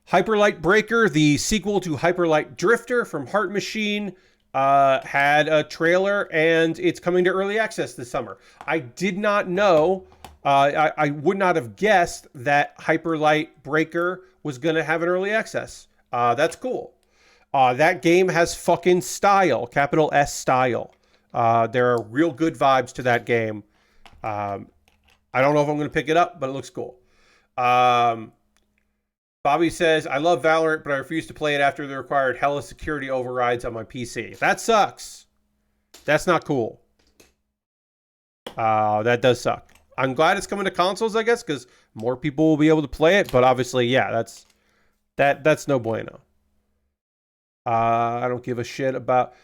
Hyperlight Breaker, the sequel to Hyperlight Drifter from Heart Machine, had a trailer, and it's coming to early access this summer. I did not know, I would not have guessed that Hyperlight Breaker was going to have an early access. That's cool. That game has fucking style, capital S style. There are real good vibes to that game. I don't know if I'm going to pick it up, but it looks cool. Bobby says, I love Valorant, but I refuse to play it after the required hella security overrides on my PC. That sucks. That's not cool. That does suck. I'm glad it's coming to consoles, I guess, because more people will be able to play it. But obviously, yeah, that's no bueno. I don't give a shit about...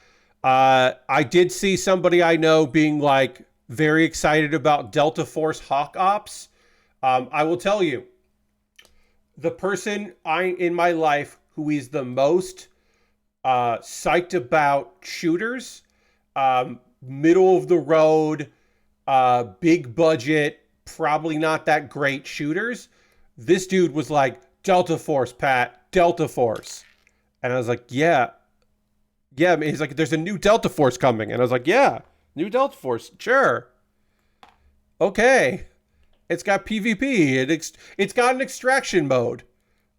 I did see somebody I know being like very excited about Delta Force Hawk Ops. I will tell you, the person in my life who is the most psyched about shooters, middle of the road, big budget, probably not that great shooters. This dude was like, Delta Force, Pat, Delta Force. And I was like, yeah. Yeah, I mean, he's like, there's a new Delta Force coming. And I was like, yeah, new Delta Force, sure. Okay. It's got PvP. It's got an extraction mode.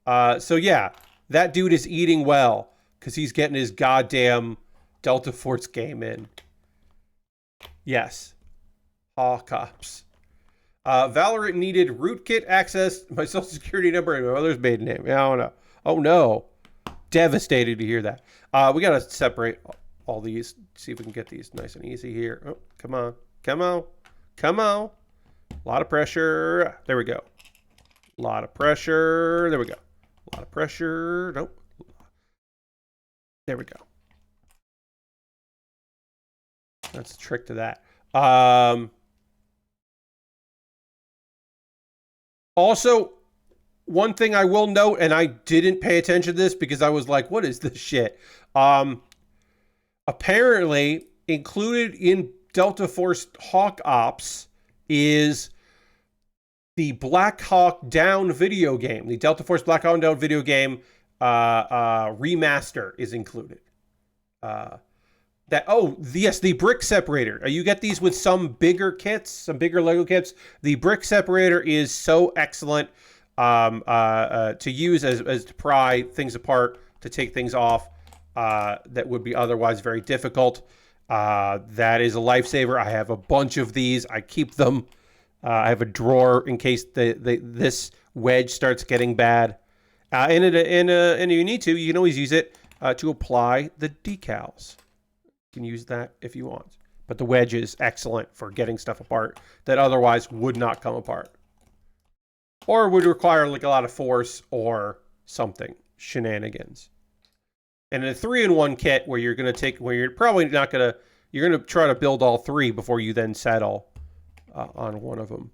So yeah, that dude is eating well because he's getting his goddamn Delta Force game in. Yes. Cops. Valorant needed rootkit access, my social security number, and my mother's maiden name. Yeah, I don't know. Oh no. Devastated to hear that. We got to separate all these. See if we can get these nice and easy here. Oh, come on. Come on. Come on. A lot of pressure. There we go. A lot of pressure. There we go. A lot of pressure. Nope. There we go. That's a trick to that. Also, one thing I will note, and I didn't pay attention to this because I was like, what is this shit? Apparently, included in Delta Force Hawk Ops is the Black Hawk Down video game. The Delta Force Black Hawk Down video game remaster is included. Yes, the brick separator. You get these with some bigger kits, some bigger Lego kits. The brick separator is so excellent to use as to pry things apart, to take things off that would be otherwise very difficult. That is a lifesaver. I have a bunch of these. I keep them. I have a drawer in case this wedge starts getting bad. And you need to. You can always use it to apply the decals. You can use that if you want. But the wedge is excellent for getting stuff apart that otherwise would not come apart. Or would require like a lot of force or something. Shenanigans. And a 3-in-1 kit where you're going to take, where you're probably not going to, you're going to try to build all three before you then settle on one of them.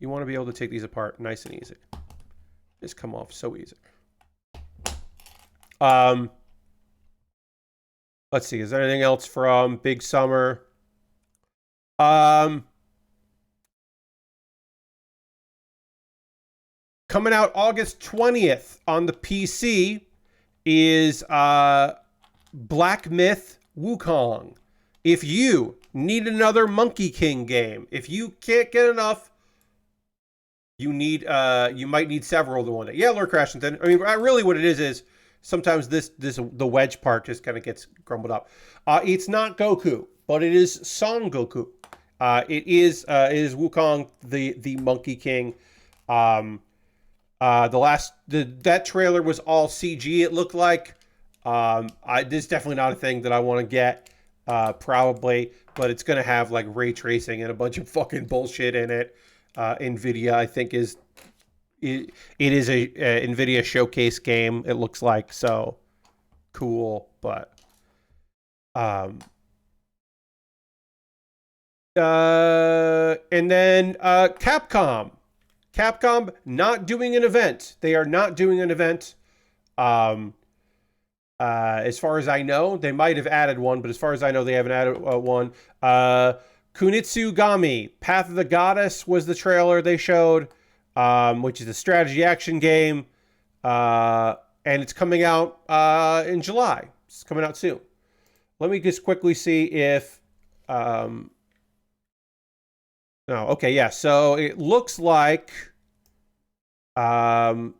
You want to be able to take these apart nice and easy. Just come off so easy. Let's see, is there anything else from Big Summer? Coming out August 20th on the PC is Blacksmith Wukong. If you need another Monkey King game, if you can't get enough, you might need several to one day. Yeah, Lord Crashington. I mean, really what it is sometimes the wedge part just kind of gets grumbled up. It's not Goku, but it is Son Goku. It is Wukong, the Monkey King. That trailer was all CG. It looked like. This is definitely not a thing that I want to get. Probably, but it's gonna have like ray tracing and a bunch of fucking bullshit in it. Nvidia, I think, it is a Nvidia showcase game. It looks like, so cool, but and then Capcom not doing an event. They are not doing an event. As far as I know, they might have added one, but as far as I know, they haven't added one. Kunitsugami, Path of the Goddess was the trailer they showed, which is a strategy action game, and it's coming out in July. It's coming out soon. Let me just quickly see if... no, okay, yeah. So it looks like we're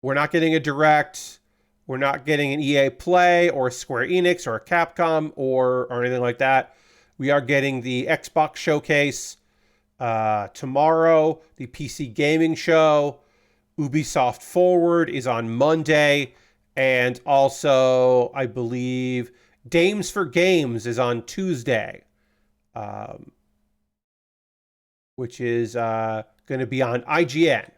not getting a direct. We're not getting an EA Play or a Square Enix or a Capcom or anything like that. We are getting the Xbox Showcase tomorrow, the PC Gaming Show. Ubisoft Forward is on Monday. And also, I believe, Dames for Games is on Tuesday, which is going to be on IGN.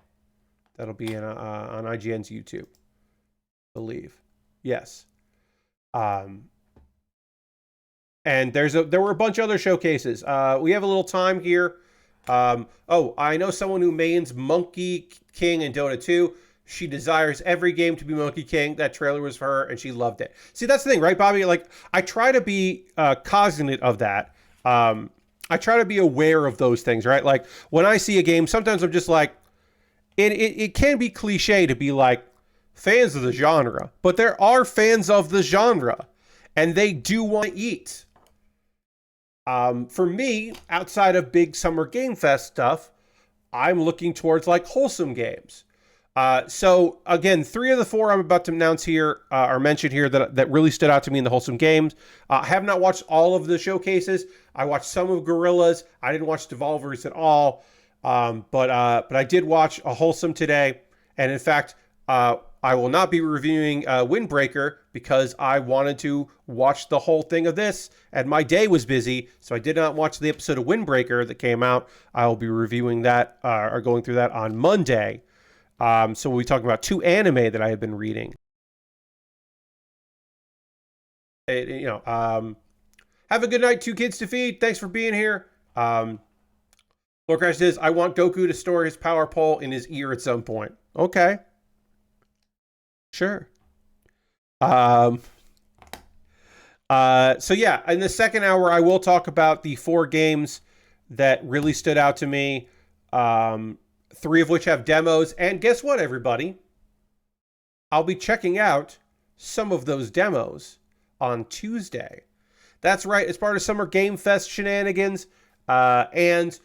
That'll be on IGN's YouTube, I believe. Yes. And there were a bunch of other showcases. We have a little time here. I know someone who mains Monkey King in Dota 2. She desires every game to be Monkey King. That trailer was for her, and she loved it. See, that's the thing, right, Bobby? Like, I try to be cognizant of that. I try to be aware of those things, right? Like, when I see a game, sometimes I'm just like, it can be cliche to be like, fans of the genre. But there are fans of the genre, and they do want to eat. For me, outside of big Summer Game Fest stuff, I'm looking towards, like, wholesome games. So again, 3 of the 4 I'm about to announce here are mentioned here that really stood out to me in the wholesome games. I have not watched all of the showcases. I watched some of Gorilla's. I didn't watch Devolver's at all. But I did watch a wholesome today. And in fact, I will not be reviewing Windbreaker because I wanted to watch the whole thing of this, and my day was busy, so I did not watch the episode of Windbreaker that came out. I will be reviewing that or going through that on Monday. So we'll be talking about 2 anime that I have been reading. Have a good night, 2 kids to feed. Thanks for being here. Lord Crash says, I want Goku to store his power pole in his ear at some point. Okay. Sure. So yeah, in the second hour, I will talk about the 4 games that really stood out to me. 3 of which have demos. And guess what, everybody? I'll be checking out some of those demos on Tuesday. That's right. As part of Summer Game Fest shenanigans and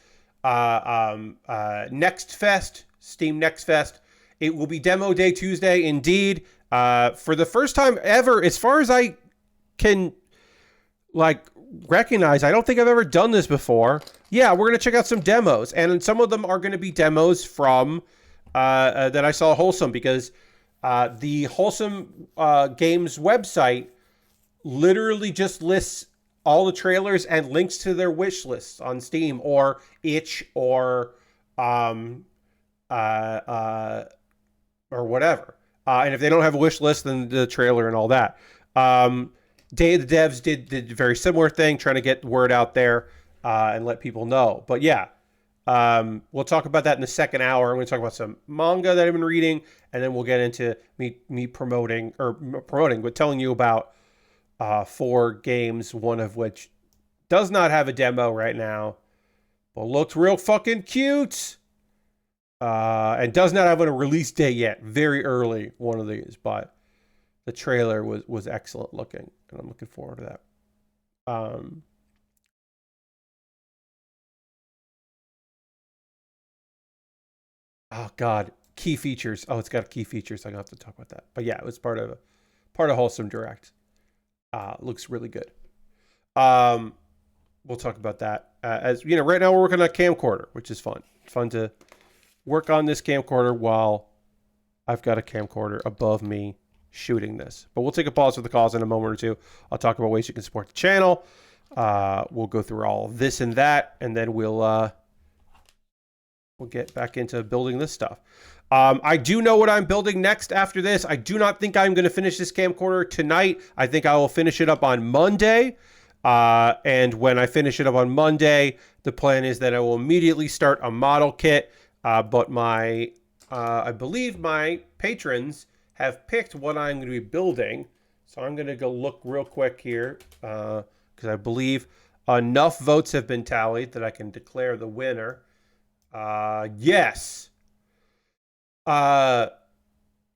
Next Fest, Steam Next Fest, it will be Demo Day Tuesday indeed. For the first time ever, as far as I can recognize, I don't think I've ever done this before. Yeah, we're going to check out some demos, and some of them are going to be demos from that I saw Wholesome, because the Wholesome Games website literally just lists all the trailers and links to their wish lists on Steam or itch or whatever. And if they don't have a wish list, then the trailer and all that. Day of the Devs did a very similar thing, trying to get word out there and let people know. But yeah, we'll talk about that in the second hour. I'm going to talk about some manga that I've been reading, and then we'll get into me promoting, but telling you about 4 games, one of which does not have a demo right now, but looks real fucking cute. And does not have a release date yet. Very early, one of these, but the trailer was excellent looking, and I'm looking forward to that. Oh God, key features. Oh, it's got key features. I'm gonna have to talk about that. But yeah, it was part of Wholesome Direct. Looks really good. We'll talk about that. As you know, right now we're working on a camcorder, which is fun. It's fun to work on this camcorder while I've got a camcorder above me shooting this. But we'll take a pause for the calls in a moment or two. I'll talk about ways you can support the channel. We'll go through all of this and that, and then we'll get back into building this stuff. I do know what I'm building next after this. I do not think I'm going to finish this camcorder tonight. I think I will finish it up on Monday. And when I finish it up on Monday, the plan is that I will immediately start a model kit. But I believe my patrons have picked what I'm going to be building. So I'm going to go look real quick here because I believe enough votes have been tallied that I can declare the winner. Yes. I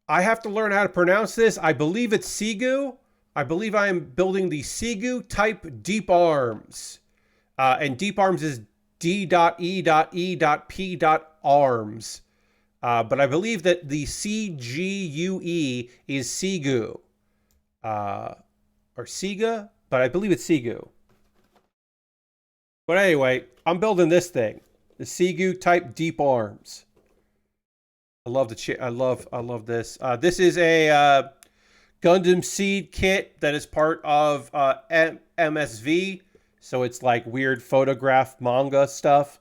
have to learn how to pronounce this. I believe it's Sigu. I believe I am building the Sigu type Deep Arms. And Deep Arms is D.E.E.P.Arms. But I believe that the CGUE is Sigu. Or Siga, but I believe it's Sigu. But anyway, I'm building this thing. The Sigu type deep arms. I love the I love this. This is a Gundam Seed kit that is part of MSV. So it's like weird photograph manga stuff.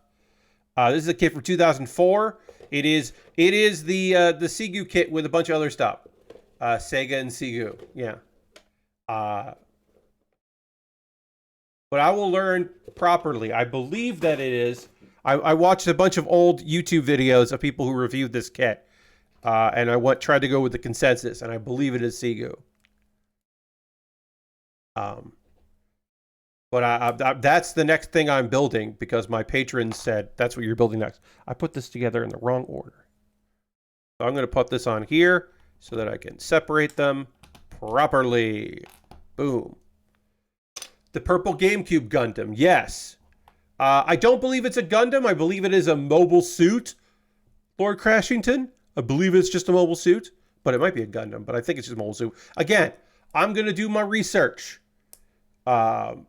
This is a kit from 2004. It is the Sigu kit with a bunch of other stuff. Sega and Sigu, yeah. But I will learn properly. I believe that it is. I watched a bunch of old YouTube videos of people who reviewed this kit, and I tried to go with the consensus, and I believe it is Sigu. But that's the next thing I'm building because my patrons said that's what you're building next. I put this together in the wrong order. So I'm going to put this on here so that I can separate them properly. Boom. The purple GameCube Gundam. Yes. I don't believe it's a Gundam. I believe it is a mobile suit, Lord Crashington. I believe it's just a mobile suit, but it might be a Gundam, but I think it's just a mobile suit. Again, I'm going to do my research. I'm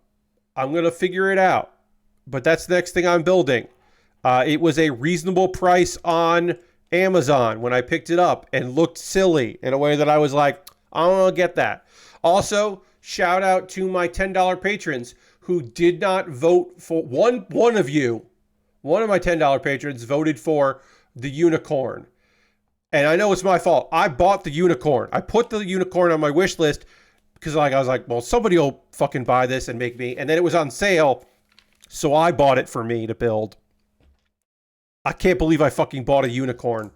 going to figure it out, but that's the next thing I'm building. It was a reasonable price on Amazon when I picked it up and looked silly in a way that I was like, I don't get that. Also, shout out to my $10 patrons who did not vote for one of my $10 patrons voted for the unicorn. And I know it's my fault. I bought the unicorn. I put the unicorn on my wish list because I was like, well, somebody will fucking buy this and make me. And then it was on sale, so I bought it for me to build. I can't believe I fucking bought a unicorn.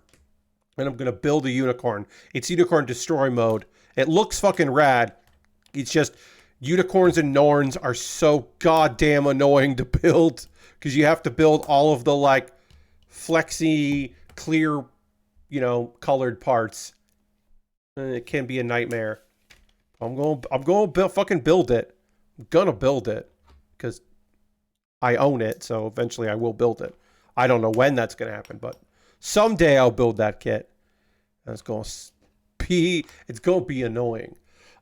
And I'm going to build a unicorn. It's unicorn destroy mode. It looks fucking rad. It's just unicorns and Norns are so goddamn annoying to build because you have to build all of the like flexy, clear, colored parts. And it can be a nightmare. I'm going to fucking build it. I'm gonna build it because I own it. So eventually I will build it. I don't know when that's gonna happen, but someday I'll build that kit. And it's gonna be annoying.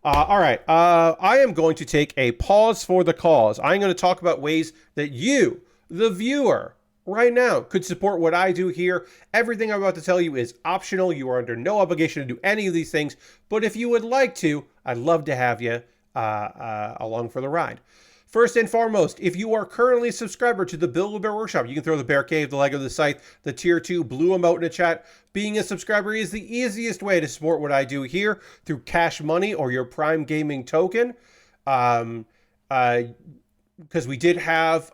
All right. I am going to take a pause for the cause. I'm going to talk about ways that you, the viewer, right now could support what I do here. Everything I'm about to tell you is optional. You are under no obligation to do any of these things. But if you would like to, I'd love to have you along for the ride. First and foremost, if you are currently a subscriber to the Build With Baer Workshop, you can throw the Bear Cave, the Lego, the Scythe, the Tier 2 blue emote in the chat. Being a subscriber is the easiest way to support what I do here through cash money or your Prime Gaming token. Because we did have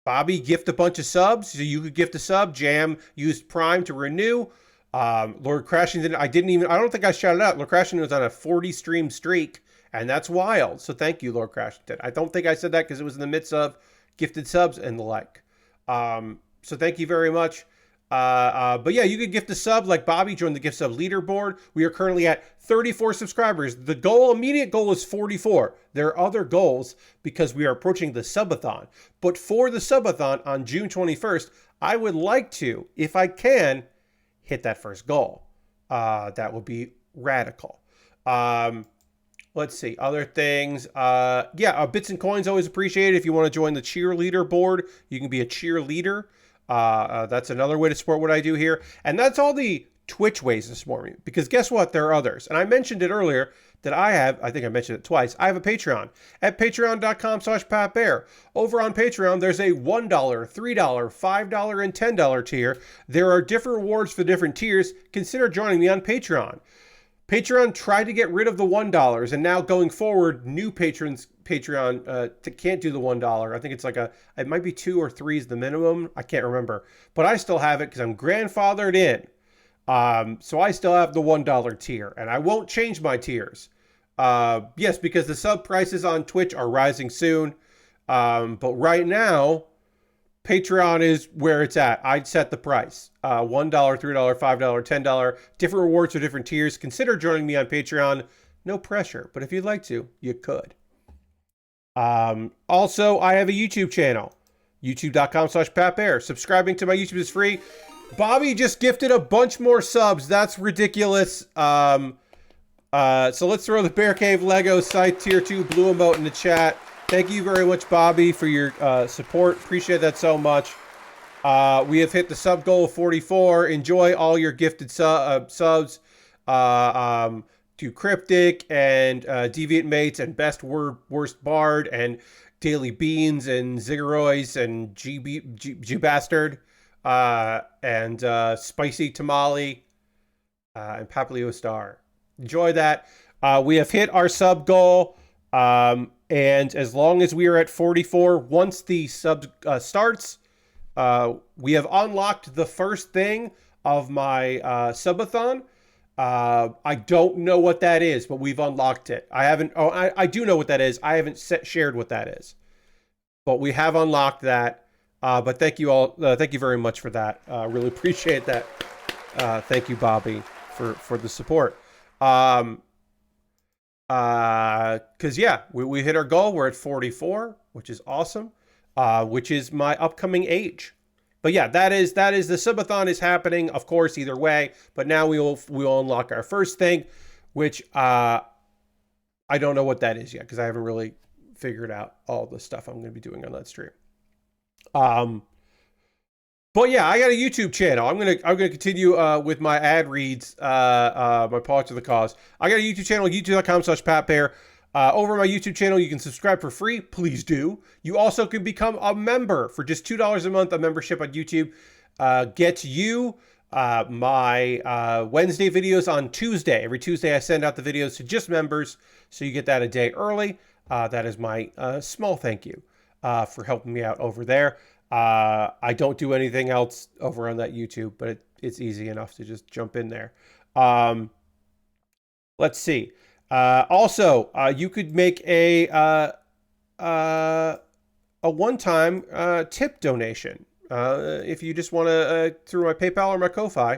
Bobby gift a bunch of subs, so you could gift a sub. Jam used Prime to renew. Lord Crashington, I don't think I shouted out. Lord Crashington was on a 40 stream streak. And that's wild. So thank you, Lord Crashington. I don't think I said that because it was in the midst of gifted subs and the like. So thank you very much. But yeah, you could gift a sub like Bobby, join the gift sub leaderboard. We are currently at 34 subscribers. The immediate goal is 44. There are other goals because we are approaching the subathon. But for the subathon on June 21st, I would like to, if I can, hit that first goal. That would be radical. Let's see, other things. Bits and coins always appreciated. If you want to join the cheerleader board, you can be a cheerleader. That's another way to support what I do here. And that's all the Twitch ways to support me. Because guess what? There are others. And I mentioned it earlier that I think I mentioned it twice. I have a Patreon at patreon.com/PatBear. Over on Patreon, there's a $1, $3, $5, and $10 tier. There are different rewards for different tiers. Consider joining me on Patreon. Patreon tried to get rid of the $1, and now going forward, new Patreon can't do the $1. I think it's like it might be 2 or 3 is the minimum. I can't remember, but I still have it because I'm grandfathered in. So I still have the $1 tier, and I won't change my tiers. Yes, because the sub prices on Twitch are rising soon. But right now, Patreon is where it's at. I'd set the price. $1, $3, $5, $10. Different rewards for different tiers. Consider joining me on Patreon. No pressure, but if you'd like to, you could. Also, I have a YouTube channel. YouTube.com/PatBear. Subscribing to my YouTube is free. Bobby just gifted a bunch more subs. That's ridiculous. So let's throw the Bear Cave Lego Scythe Tier 2 blue emote in the chat. Thank you very much, Bobby, for your support. Appreciate that so much. We have hit the sub goal of 44. Enjoy all your gifted subs to Cryptic and Deviant Mates and Best Worst Bard and Daily Beans and Zigguroys and G Bastard and Spicy Tamale and Papaleo Star. Enjoy that. We have hit our sub goal. And as long as we are at 44, once the sub starts, we have unlocked the first thing of my subathon. I don't know what that is, but we've unlocked it. I haven't. Oh, I do know what that is. I haven't shared what that is, but we have unlocked that. But thank you all. Thank you very much for that. Really appreciate that. Thank you, Bobby, for the support. Because yeah, we hit our goal. We're at 44, which is awesome. Which is my upcoming age. But yeah, that is the subathon is happening, of course, either way. But now we will unlock our first thing, which I don't know what that is yet because I haven't really figured out all the stuff I'm going to be doing on that stream. But yeah, I got a YouTube channel. I'm gonna continue with my ad reads, my parts of the cause. I got a YouTube channel, youtube.com/PatBear. Over my YouTube channel, you can subscribe for free. Please do. You also can become a member for just $2 a month. A membership on YouTube gets you my Wednesday videos on Tuesday. Every Tuesday, I send out the videos to just members, so you get that a day early. That is my small thank you for helping me out over there. I don't do anything else over on that YouTube, but it's easy enough to just jump in there. Let's see. Also, you could make a one-time tip donation if you just want to through my PayPal or my Ko-Fi.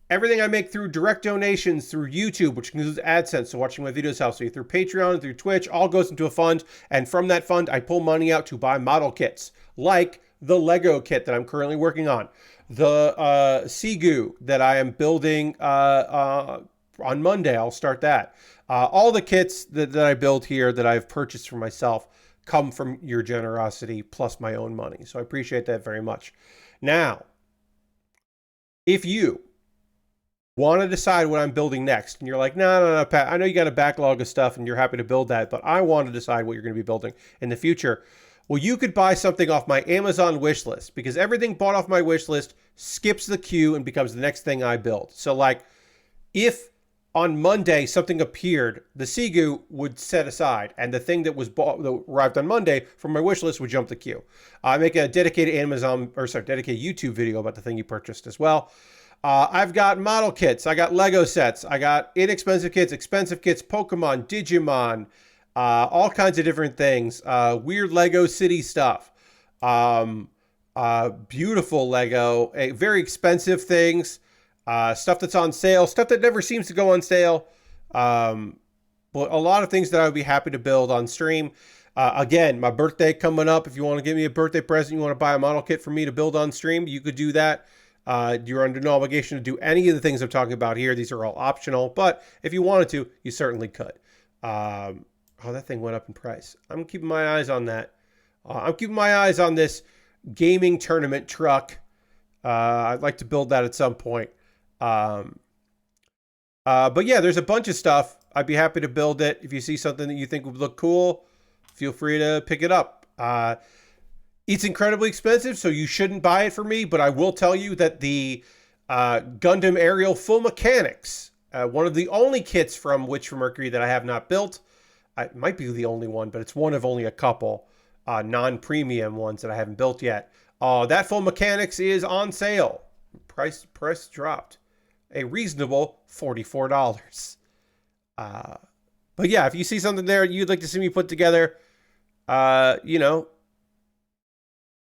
Everything I make through direct donations through YouTube, which includes AdSense, so watching my videos helps me, through Patreon, through Twitch, all goes into a fund, and from that fund, I pull money out to buy model kits, like the Lego kit that I'm currently working on, the Sigu that I am building on Monday. I'll start that. All the kits that I build here that I've purchased for myself come from your generosity plus my own money. So I appreciate that very much. Now, if you want to decide what I'm building next, and you're like, no, Pat, I know you got a backlog of stuff and you're happy to build that, but I want to decide what you're going to be building in the future. Well, you could buy something off my Amazon wish list, because everything bought off my wish list skips the queue and becomes the next thing I build. So like, if on Monday something appeared, the Sigu would set aside, and the thing that was bought, that arrived on Monday from my wish list would jump the queue. I make a dedicated dedicated YouTube video about the thing you purchased as well. I've got model kits, I got Lego sets, I got inexpensive kits, expensive kits, Pokemon, Digimon, all kinds of different things, weird Lego City stuff, beautiful Lego, very expensive things, stuff that's on sale, stuff that never seems to go on sale, but a lot of things that I would be happy to build on stream. Again, my birthday coming up. If you want to give me a birthday present, you want to buy a model kit for me to build on stream, you could do that. You're under no obligation to do any of the things I'm talking about here. These are all optional, but if you wanted to, you certainly could. Oh, that thing went up in price. I'm keeping my eyes on that. I'm keeping my eyes on this gaming tournament truck. I'd like to build that at some point. But yeah, there's a bunch of stuff. I'd be happy to build it. If you see something that you think would look cool, feel free to pick it up. It's incredibly expensive, so you shouldn't buy it for me, but I will tell you that the Gundam Aerial Full Mechanics, one of the only kits from Witch from Mercury that I have not built, it might be the only one, but it's one of only a couple non-premium ones that I haven't built yet. That Full Mechanics is on sale. Price dropped. A reasonable $44. But yeah, if you see something there you'd like to see me put together, you know,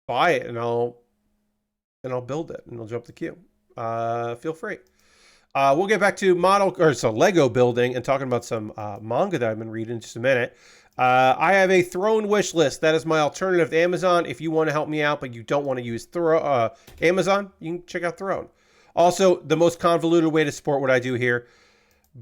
buy it and I'll build it and I'll jump the queue. Feel free. We'll get back to Lego building and talking about some manga that I've been reading in just a minute. I have a Throne wish list. That is my alternative to Amazon. If you want to help me out, but you don't want to use Amazon, you can check out Throne. Also, the most convoluted way to support what I do here,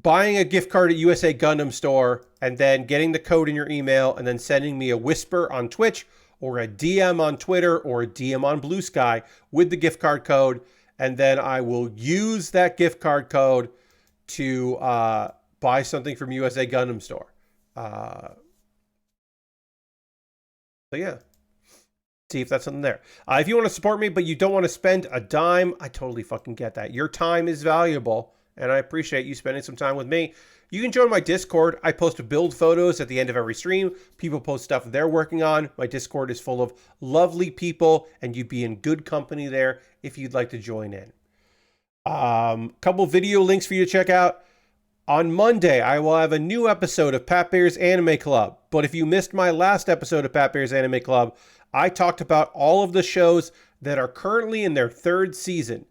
buying a gift card at USA Gundam Store and then getting the code in your email and then sending me a whisper on Twitch or a DM on Twitter or a DM on Blue Sky with the gift card code. And then I will use that gift card code to buy something from USA Gundam Store. So yeah, see if that's something there. If you want to support me, but you don't want to spend a dime, I totally fucking get that. Your time is valuable, and I appreciate you spending some time with me. You can join my Discord. I post build photos at the end of every stream. People post stuff they're working on. My Discord is full of lovely people, and you'd be in good company there if you'd like to join in. Couple video links for you to check out. On Monday, I will have a new episode of Pat Baer's Anime Club. But if you missed my last episode of Pat Baer's Anime Club, I talked about all of the shows that are currently in their third season.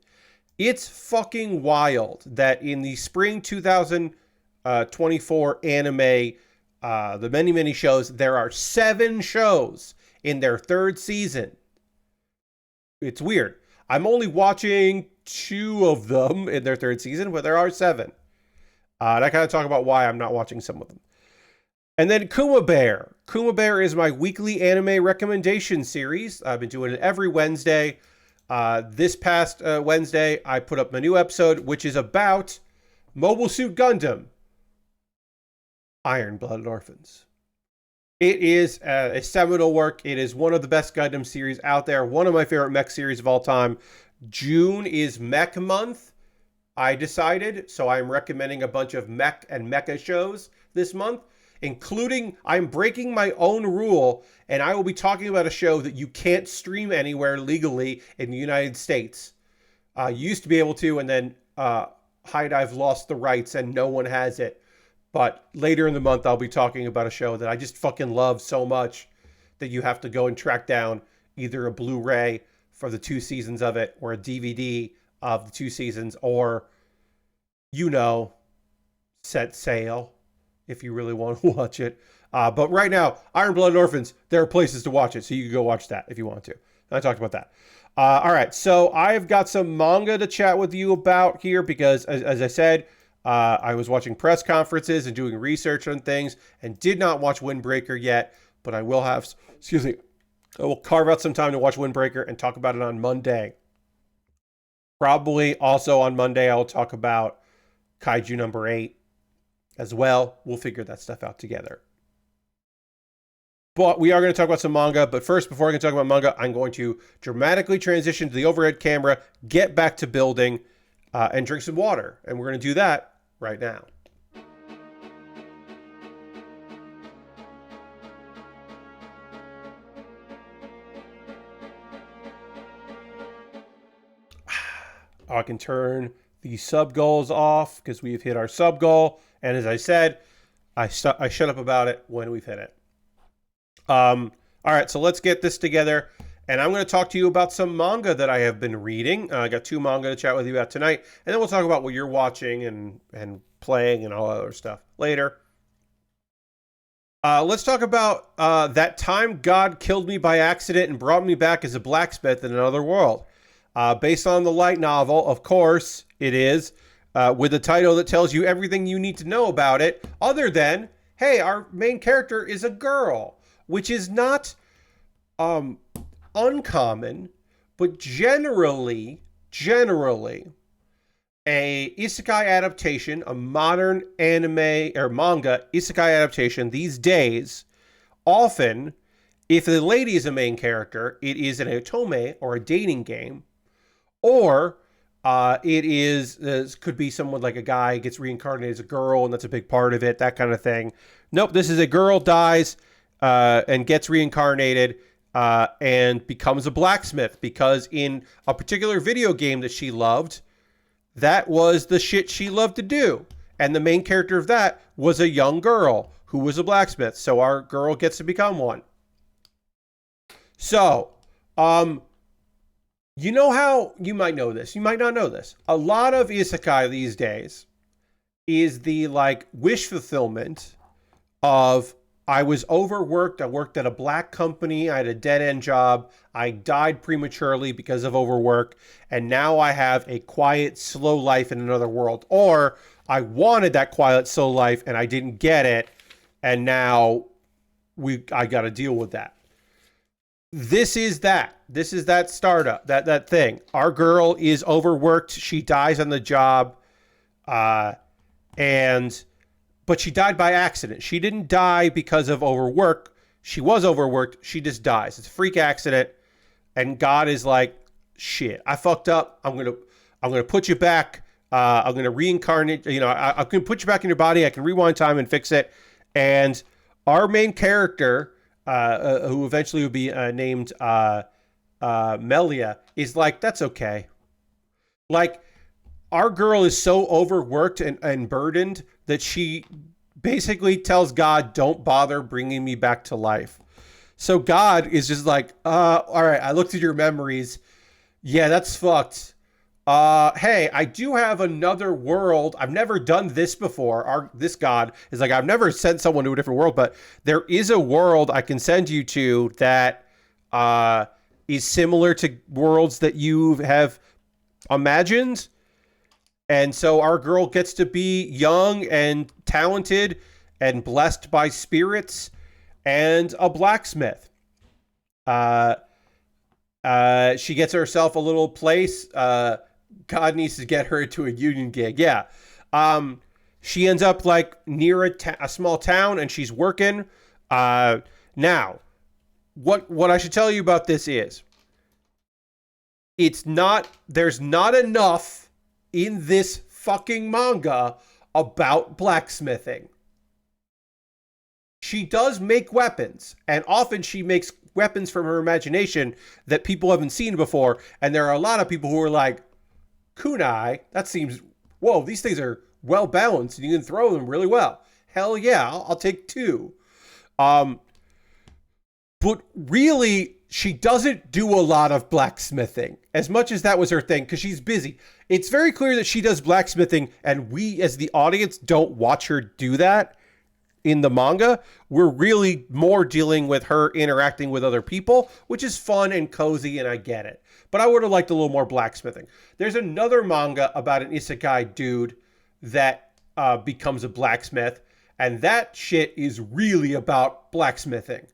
It's fucking wild that in the spring 2024 anime, the many, many shows, there are 7 shows in their third season. It's weird. I'm only watching 2 of them in their third season, but there are 7. And I kind of talk about why I'm not watching some of them. And then Kuma Baer. Kuma Baer is my weekly anime recommendation series. I've been doing it every Wednesday. This past Wednesday, I put up my new episode, which is about Mobile Suit Gundam, Iron-Blooded Orphans. It is a seminal work. It is one of the best Gundam series out there. One of my favorite mech series of all time. June is Mech Month, I decided, so I'm recommending a bunch of mech and mecha shows this month, including I'm breaking my own rule, and I will be talking about a show that you can't stream anywhere legally in the United States. You used to be able to, and then High Dive lost the rights and no one has it. But later in the month, I'll be talking about a show that I just fucking love so much that you have to go and track down either a Blu-ray for the 2 seasons of it or a DVD of the 2 seasons, or, you know, set sail if you really want to watch it. But right now, Iron-Blooded Orphans, there are places to watch it, so you can go watch that if you want to. I talked about that. All right, so I've got some manga to chat with you about here because, as I said, I was watching press conferences and doing research on things and did not watch Windbreaker yet, but I will have, I will carve out some time to watch Windbreaker and talk about it on Monday. Probably also on Monday, I'll talk about Kaiju number 8 as well. We'll figure that stuff out together. But we are going to talk about some manga. But first, before I can talk about manga, I'm going to dramatically transition to the overhead camera, get back to building, and drink some water. And we're going to do that right now. I can turn the sub goals off because we've hit our sub goal. And as I said, I shut up about it when we've hit it. All right, so let's get this together. And I'm going to talk to you about some manga that I have been reading. I got 2 manga to chat with you about tonight. And then we'll talk about what you're watching and playing and all that other stuff later. Let's talk about That Time God Killed Me by Accident and Brought Me Back as a Blacksmith in Another World. Based on the light novel, of course it is, with a title that tells you everything you need to know about it, other than, hey, our main character is a girl, which is not uncommon, but generally, a isekai adaptation, a modern anime or manga isekai adaptation these days, often, if the lady is a main character, it is an otome or a dating game, or could be someone like a guy gets reincarnated as a girl, and that's a big part of it, that kind of thing. Nope, this is a girl dies and gets reincarnated and becomes a blacksmith because in a particular video game that she loved, that was the shit she loved to do. And the main character of that was a young girl who was a blacksmith. So our girl gets to become one. So, you know how, you might know this, you might not know this. A lot of isekai these days is the like wish fulfillment of I was overworked. I worked at a black company. I had a dead-end job. I died prematurely because of overwork. And now I have a quiet, slow life in another world. Or I wanted that quiet, slow life and I didn't get it. And now I got to deal with that. This is that. This is that startup, that thing. Our girl is overworked. She dies on the job. But she died by accident. She didn't die because of overwork. She was overworked. She just dies. It's a freak accident. And God is like, shit, I fucked up. I'm gonna put you back. I'm gonna reincarnate. You know, I'm gonna put you back in your body. I can rewind time and fix it. And our main character, who eventually will be named Melia, is like, that's okay. Like, our girl is so overworked and burdened that she basically tells God, don't bother bringing me back to life. So God is just like, all right, I looked at your memories. Yeah, that's fucked. Hey, I do have another world. I've never done this before. This God is like, I've never sent someone to a different world, but there is a world I can send you to that is similar to worlds that you have imagined. And so our girl gets to be young and talented and blessed by spirits and a blacksmith. She gets herself a little place. God needs to get her into a union gig. Yeah. She ends up like near a small town and she's working. Now, what I should tell you about this is there's not enough in this fucking manga about blacksmithing. She does make weapons, and often she makes weapons from her imagination that people haven't seen before, and there are a lot of people who are like, kunai, that seems, whoa, these things are well balanced, and you can throw them really well. Hell yeah, I'll take 2. But really, she doesn't do a lot of blacksmithing, as much as that was her thing, because she's busy. It's very clear that she does blacksmithing, and we, as the audience, don't watch her do that in the manga. We're really more dealing with her interacting with other people, which is fun and cozy, and I get it. But I would have liked a little more blacksmithing. There's another manga about an isekai dude that becomes a blacksmith, and that shit is really about blacksmithing.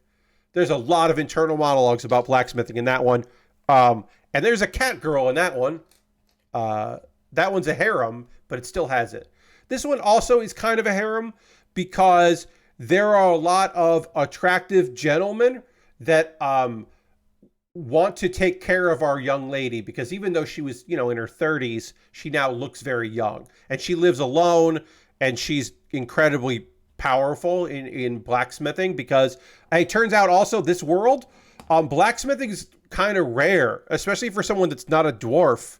There's a lot of internal monologues about blacksmithing in that one. And there's a cat girl in that one. That one's a harem, but it still has it. This one also is kind of a harem because there are a lot of attractive gentlemen that want to take care of our young lady, because even though she was, in her 30s, she now looks very young. And she lives alone, and she's incredibly powerful in blacksmithing, because it turns out also this world, blacksmithing is kind of rare, especially for someone that's not a dwarf.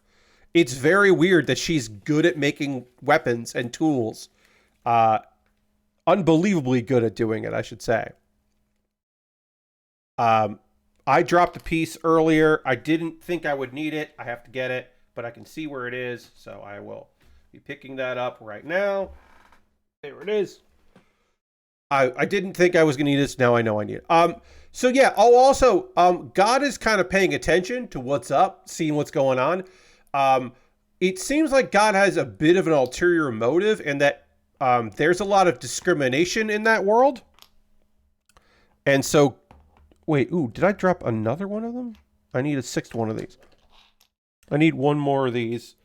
It's very weird that she's good at making weapons and tools. Unbelievably good at doing it, I should say. I dropped a piece earlier. I didn't think I would need it. I have to get it, but I can see where it is, so I will be picking that up right now. There it is. I didn't think I was going to need this. Now I know I need it. So yeah, also, God is kind of paying attention to what's up, seeing what's going on. It seems like God has a bit of an ulterior motive, in that there's a lot of discrimination in that world. And so, wait, did I drop another one of them? I need a 6th one of these. I need one more of these.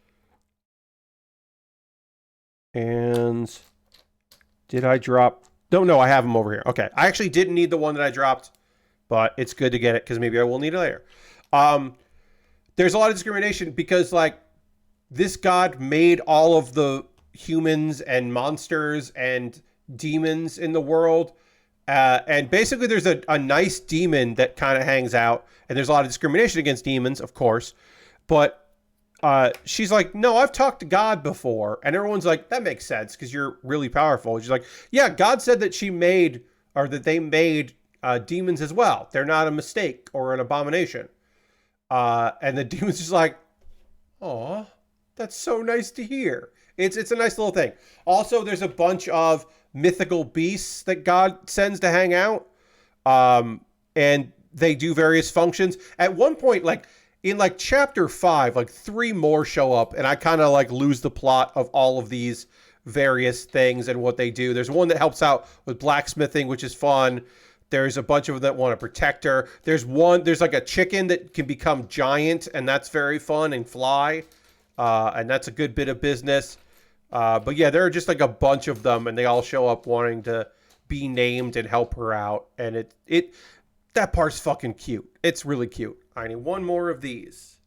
And did I drop... No, I have them over here. Okay, I actually didn't need the one that I dropped, but it's good to get it, because maybe I will need it later. There's a lot of discrimination because, this God made all of the humans and monsters and demons in the world. And basically there's a nice demon that kind of hangs out, and there's a lot of discrimination against demons, of course. But she's like, no, I've talked to God before. And everyone's like, that makes sense because you're really powerful. She's like, yeah, God said that they made demons as well. They're not a mistake or an abomination. And the demon's just like, aw, that's so nice to hear. It's a nice little thing. Also, there's a bunch of mythical beasts that God sends to hang out. And they do various functions. At one point, like in like chapter 5, like 3 more show up, and I kind of like lose the plot of all of these various things and what they do. There's one that helps out with blacksmithing, which is fun. There's a bunch of them that want to protect her. There's like a chicken that can become giant, and that's very fun, and fly. And that's a good bit of business. But yeah, there are just like a bunch of them, and they all show up wanting to be named and help her out. And that part's fucking cute. It's really cute. I need one more of these.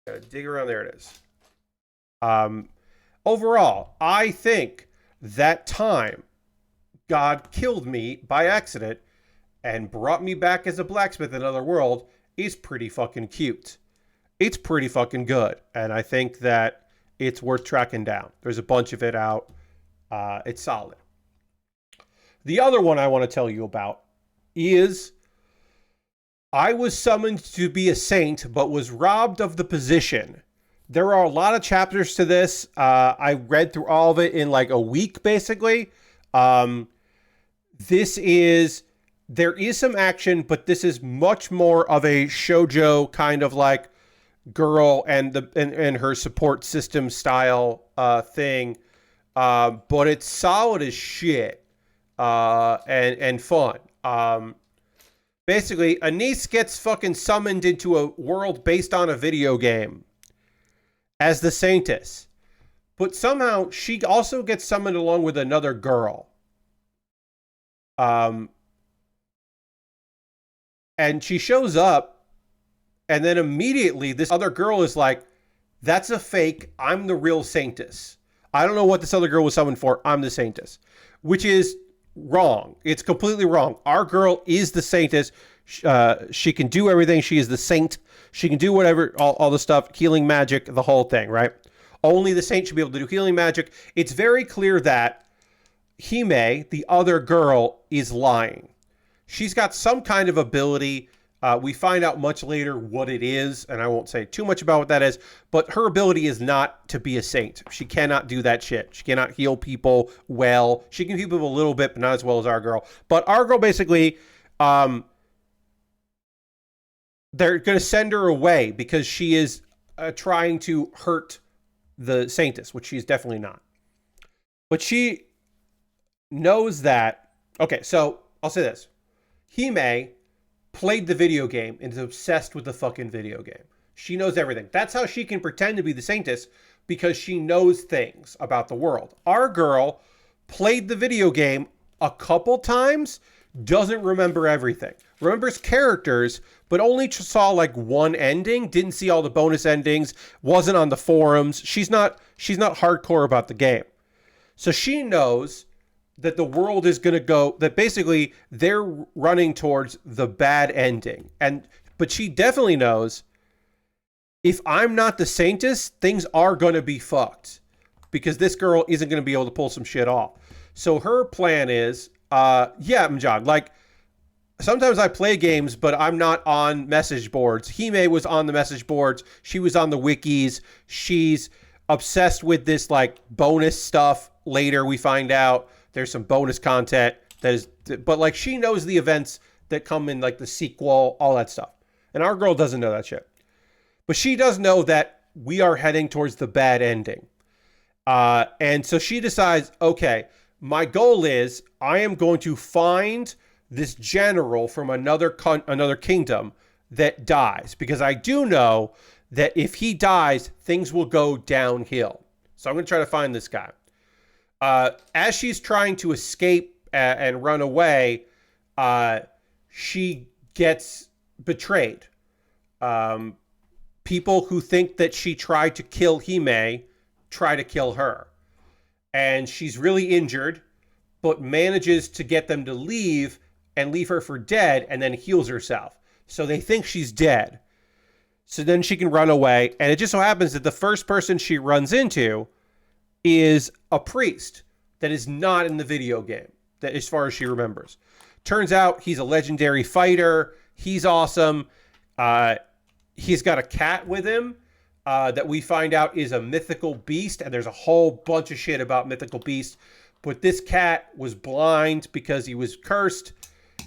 Gotta dig around. There it is. Overall, I think that time God killed me by accident and brought me back as a blacksmith in another world is pretty fucking cute. It's pretty fucking good. And I think that it's worth tracking down. There's a bunch of it out. It's solid. The other one I want to tell you about is I was summoned to be a saint, but was robbed of the position. There are a lot of chapters to this. I read through all of it in like a week, basically. There is some action, but this is much more of a shoujo kind of like girl and her support system style thing. But it's solid as shit. And fun. Basically, a niece gets fucking summoned into a world based on a video game as the Saintess. But somehow she also gets summoned along with another girl. And she shows up, and then immediately this other girl is like, that's a fake. I'm the real Saintess. I don't know what this other girl was summoned for. I'm the Saintess. Which is wrong. It's completely wrong. Our girl is the Saintess. She can do everything. She is the saint. She can do whatever, all the stuff, healing magic, the whole thing, right? Only the saint should be able to do healing magic. It's very clear that Hime, the other girl, is lying. She's got some kind of ability. We find out much later what it is, and I won't say too much about what that is, but her ability is not to be a saint. She cannot do that shit. She cannot heal people well. She can heal people a little bit, but not as well as our girl. But our girl basically, they're going to send her away because she is trying to hurt the Saintess, which she's definitely not. But she knows that... Okay, so I'll say this. Hime played the video game and is obsessed with the fucking video game. She knows everything. That's how she can pretend to be the Saintess, because she knows things about the world. Our girl played the video game a couple times, doesn't remember everything. Remembers characters, but only saw like one ending, didn't see all the bonus endings, wasn't on the forums. She's not hardcore about the game. So she knows that the world is going to go, that basically they're running towards the bad ending. But she definitely knows, if I'm not the Saintess, things are going to be fucked, because this girl isn't going to be able to pull some shit off. So her plan is, John, like, sometimes I play games, but I'm not on message boards. Hime was on the message boards. She was on the wikis. She's obsessed with this like bonus stuff. Later we find out there's some bonus content that is, but like she knows the events that come in like the sequel, all that stuff. And our girl doesn't know that shit. But she does know that we are heading towards the bad ending. And so she decides, okay, my goal is I am going to find this general from another kingdom that dies, because I do know that if he dies, things will go downhill. So I'm going to try to find this guy. As she's trying to escape and run away, she gets betrayed. People who think that she tried to kill Hime try to kill her. And she's really injured, but manages to get them to leave and leave her for dead, and then heals herself. So they think she's dead. So then she can run away. And it just so happens that the first person she runs into is a priest that is not in the video game, that as far as she remembers. Turns out he's a legendary fighter. He's awesome. He's got a cat with him that we find out is a mythical beast, and there's a whole bunch of shit about mythical beasts. But this cat was blind because he was cursed.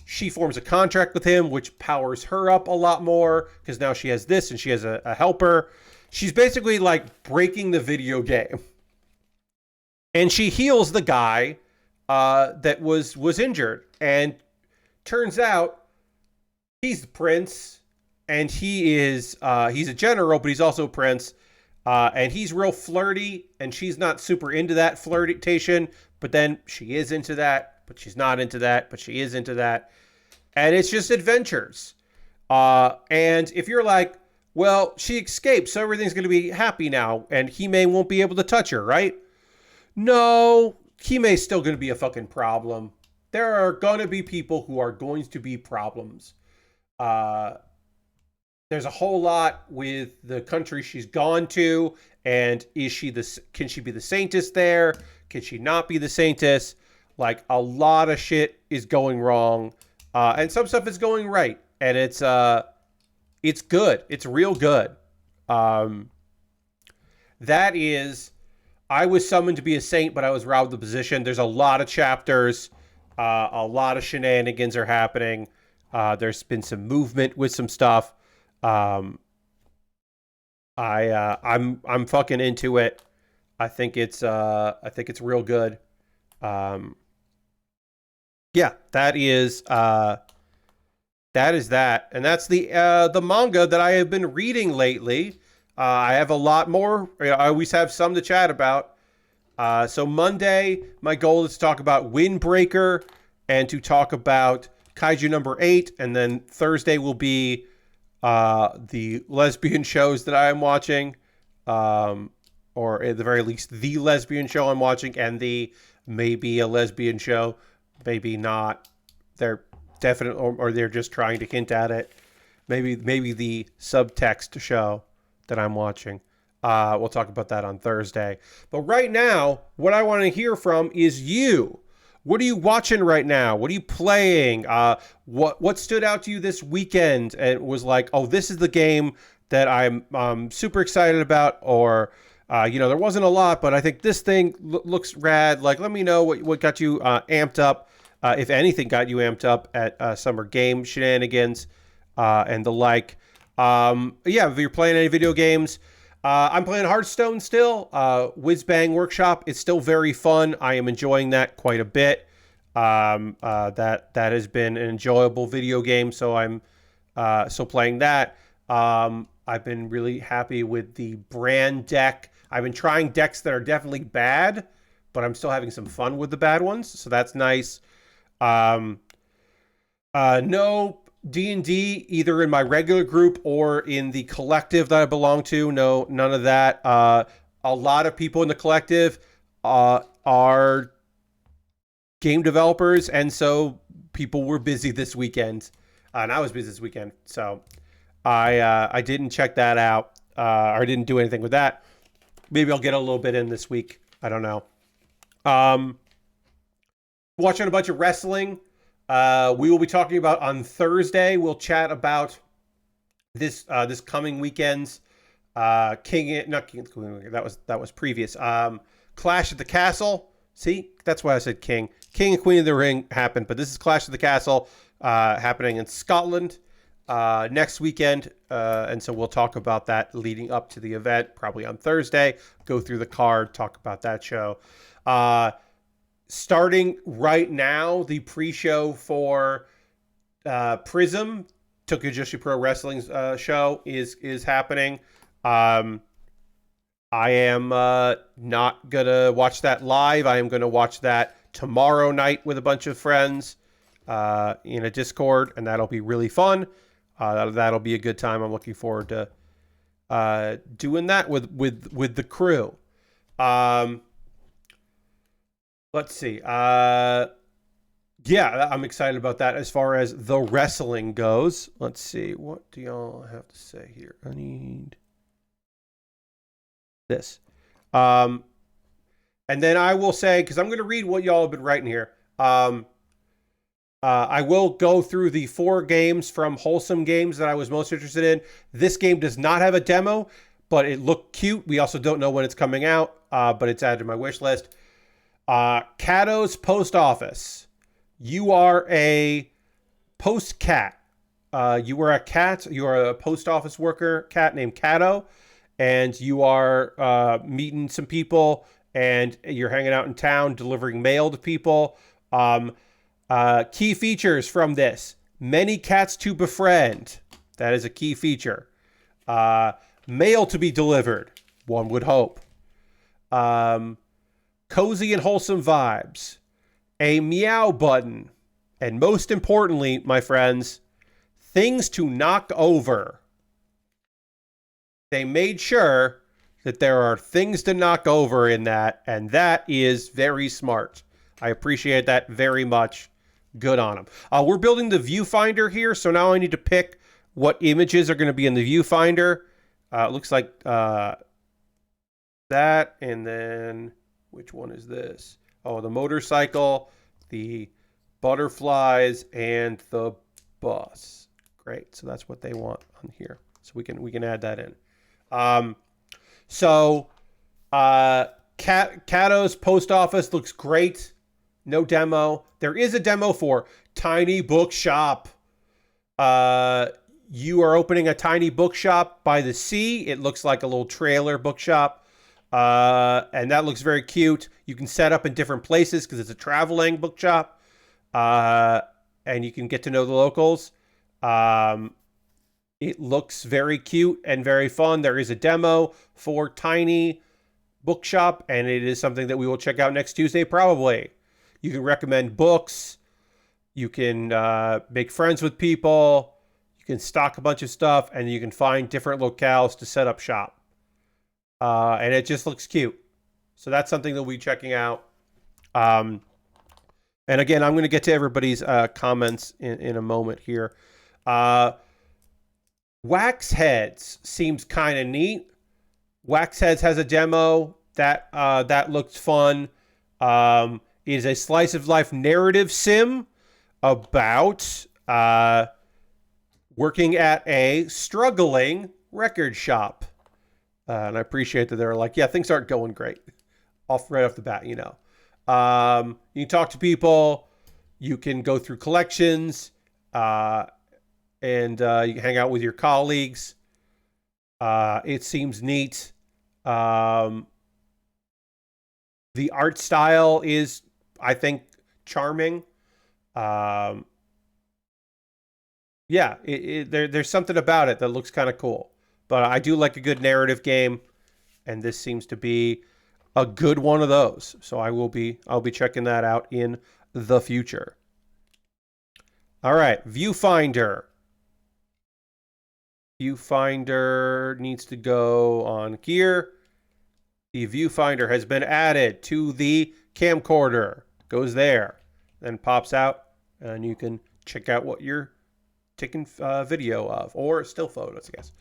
She forms a contract with him, which powers her up a lot more because now she has this and she has a helper. She's basically like breaking the video game. And she heals the guy that was injured. And turns out he's the prince. And he's a general, but he's also a prince. And he's real flirty. And she's not super into that flirtation. But then she is into that. But she's not into that. But she is into that. And it's just adventures. And if you're like, well, she escaped, so everything's going to be happy now. And Hime won't be able to touch her, right? No, Hime's still going to be a fucking problem. There are going to be people who are going to be problems. There's a whole lot with the country she's gone to. And can she be the saintess there? Can she not be the saintess? Like, a lot of shit is going wrong. And some stuff is going right. And it's good. It's real good. That is, I was summoned to be a saint, but I was robbed of the position. There's a lot of chapters. A lot of shenanigans are happening. There's been some movement with some stuff. I'm fucking into it. I think it's real good. Yeah, that is that. And that's the manga that I have been reading lately. I have a lot more. I always have some to chat about. So Monday, my goal is to talk about Windbreaker and to talk about Kaiju number 8. And then Thursday will be the lesbian shows that I am watching. Or at the very least, the lesbian show I'm watching and the maybe a lesbian show. Maybe not. They're definite, or they're just trying to hint at it. Maybe the subtext show that I'm watching. We'll talk about that on Thursday. But right now, what I want to hear from is you. What are you watching right now? What are you playing? What stood out to you this weekend and was like, oh, this is the game that I'm super excited about, or there wasn't a lot, but I think this thing looks rad. Like, let me know what got you amped up. If anything got you amped up at summer game shenanigans and the like. If you're playing any video games, I'm playing Hearthstone still. Whiz Bang Workshop is still very fun. I am enjoying that quite a bit. That has been an enjoyable video game, so I'm so playing that. I've been really happy with the brand deck. I've been trying decks that are definitely bad, but I'm still having some fun with the bad ones, so that's nice. No D&D either in my regular group or in the collective that I belong to. No, none of that. A lot of people in the collective are game developers, and so people were busy this weekend, and I was busy this weekend, so I didn't check that out, or didn't do anything with that. Maybe I'll get a little bit in this week. I don't know. Watching a bunch of wrestling. We will be talking about on Thursday. We'll chat about this coming weekend's that was previous. Clash at the Castle. See, that's why I said King and Queen of the Ring happened, but this is Clash of the Castle happening in Scotland next weekend, and so we'll talk about that leading up to the event, probably on Thursday. Go through the card, talk about that show. Starting right now, the pre-show for Prism, Tokyo Joshi Pro Wrestling's show is happening. I am not going to watch that live. I am going to watch that tomorrow night with a bunch of friends in a Discord, and that'll be really fun. That'll be a good time. I'm looking forward to doing that with the crew. Let's see. I'm excited about that as far as the wrestling goes. Let's see. What do y'all have to say here? I need this. And then I will say, because I'm going to read what y'all have been writing here. I will go through the 4 games from Wholesome Games that I was most interested in. This game does not have a demo, but it looked cute. We also don't know when it's coming out, but it's added to my wish list. Cato's Post Office. You are a post cat. You are a cat. You are a post office worker cat named Cato, and you are meeting some people, and you're hanging out in town delivering mail to people. Key features from this: many cats to befriend. That is a key feature. Mail to be delivered. One would hope. Cozy and wholesome vibes. A meow button. And most importantly, my friends, things to knock over. They made sure that there are things to knock over in that, and that is very smart. I appreciate that very much. Good on them. We're building the viewfinder here, so now I need to pick what images are going to be in the viewfinder. It looks like that, and then which one is this? Oh, the motorcycle, the butterflies, and the bus. Great. So that's what they want on here. So we can add that in. Cato's Post Office looks great. No demo. There is a demo for Tiny Bookshop. You are opening a tiny bookshop by the sea. It looks like a little trailer bookshop. And that looks very cute. You can set up in different places because it's a traveling bookshop. And you can get to know the locals. It looks very cute and very fun. There is a demo for Tiny Bookshop, and it is something that we will check out next Tuesday, probably. You can recommend books. You can make friends with people. You can stock a bunch of stuff, and you can find different locales to set up shop. And it just looks cute. So that's something that we'll be checking out. And again, I'm going to get to everybody's comments in a moment here. Wax Heads seems kind of neat. Wax Heads has a demo that looks fun. It is a slice of life narrative sim about working at a struggling record shop. And I appreciate that they're like, yeah, things aren't going great right off the bat, you know. You can talk to people. You can go through collections. And you can hang out with your colleagues. It seems neat. The art style is, I think, charming. Yeah, there's something about it that looks kind of cool. But I do like a good narrative game, and this seems to be a good one of those. So I'll be checking that out in the future. All right, Viewfinder. Viewfinder needs to go on gear. The viewfinder has been added to the camcorder. Goes there, then pops out, and you can check out what you're taking video of, or still photos, I guess.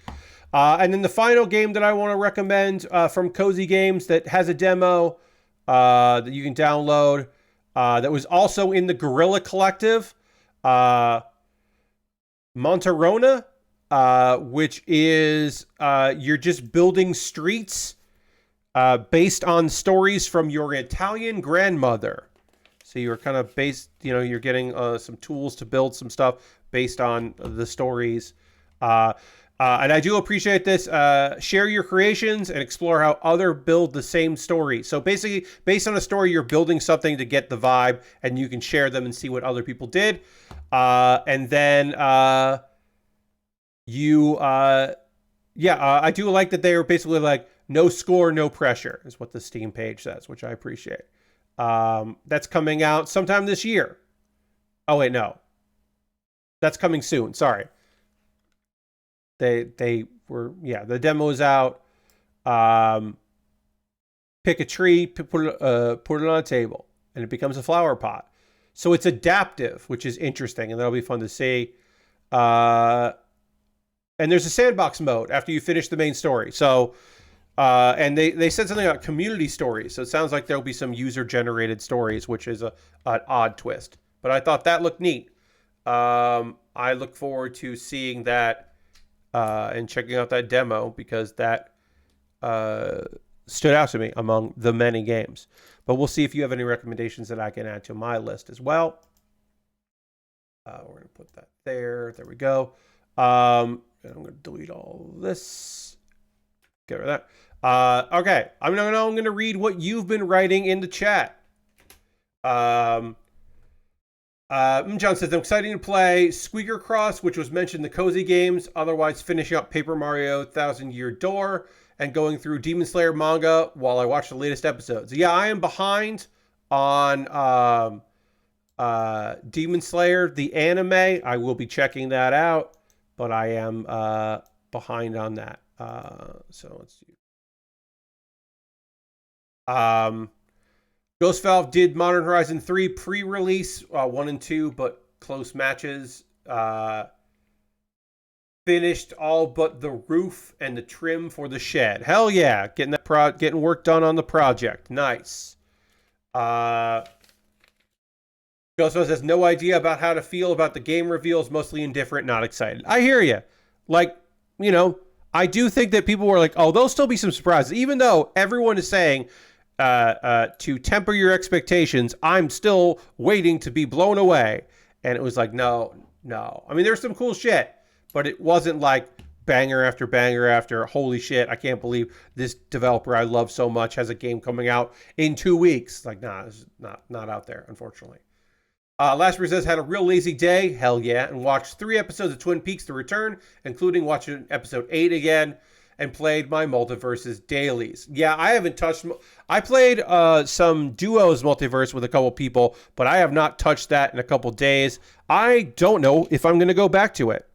And then the final game that I want to recommend from Cozy Games that has a demo that you can download that was also in the Guerrilla Collective, Monterona, which is you're just building streets based on stories from your Italian grandmother. So you're kind of based, you're getting some tools to build some stuff based on the stories. And I do appreciate this. Share your creations and explore how others build the same story. So basically, based on a story, you're building something to get the vibe, and you can share them and see what other people did. And then I do like that they are basically like, no score, no pressure, is what the Steam page says, which I appreciate. That's coming out sometime this year. Oh, wait, no. That's coming soon. Sorry. The demo is out. Pick a tree, put it on a table, and it becomes a flower pot. So it's adaptive, which is interesting, and that'll be fun to see. And there's a sandbox mode after you finish the main story. So, and they said something about community stories. So it sounds like there'll be some user-generated stories, which is an odd twist. But I thought that looked neat. I look forward to seeing that and checking out that demo, because that stood out to me among the many games. But we'll see if you have any recommendations that I can add to my list as well. We're going to put that there. There we go. And I'm going to delete all this. Get rid of that. Okay. I'm going to read what you've been writing in the chat. John says, I'm excited to play Squeaker Cross, which was mentioned in the Cozy Games, otherwise finishing up Paper Mario Thousand Year Door and going through Demon Slayer manga while I watch the latest episodes. Yeah, I am behind on Demon Slayer, the anime. I will be checking that out, but I am behind on that. So let's see. Ghost Valve did Modern Horizon 3 pre-release, 1 and 2, but close matches. Finished all but the roof and the trim for the shed. Hell yeah, getting work done on the project. Nice. Ghost Valve has no idea about how to feel about the game reveals, mostly indifferent, not excited. I hear you. Like, you know, I do think that people were like, oh, there'll still be some surprises, even though everyone is saying to temper your expectations, I'm still waiting to be blown away. And it was like, no. I mean, there's some cool shit, but it wasn't like banger after banger after, holy shit, I can't believe this developer I love so much has a game coming out in 2 weeks. Like, nah, it's not out there, unfortunately. Last says, had a real lazy day, hell yeah, and watched 3 episodes of Twin Peaks: The Return, including watching episode 8 again, and played my Multiverses dailies. Yeah, I haven't touched... I played some Duos Multiverse with a couple people, but I have not touched that in a couple days. I don't know if I'm going to go back to it.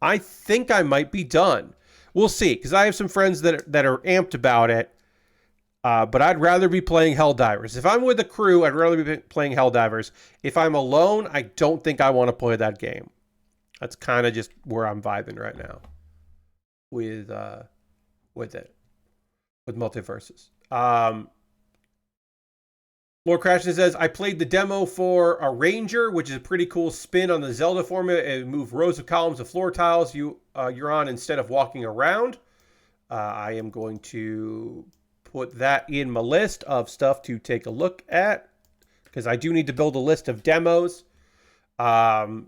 I think I might be done. We'll see, because I have some friends that are amped about it, but I'd rather be playing Helldivers. If I'm with a crew, I'd rather be playing Helldivers. If I'm alone, I don't think I want to play that game. That's kind of just where I'm vibing right now with Multiverses. Lord Crashton says, I played the demo for a Ranger, which is a pretty cool spin on the Zelda formula and move rows of columns of floor tiles you're on instead of walking around. I am going to put that in my list of stuff to take a look at, because I do need to build a list of demos. That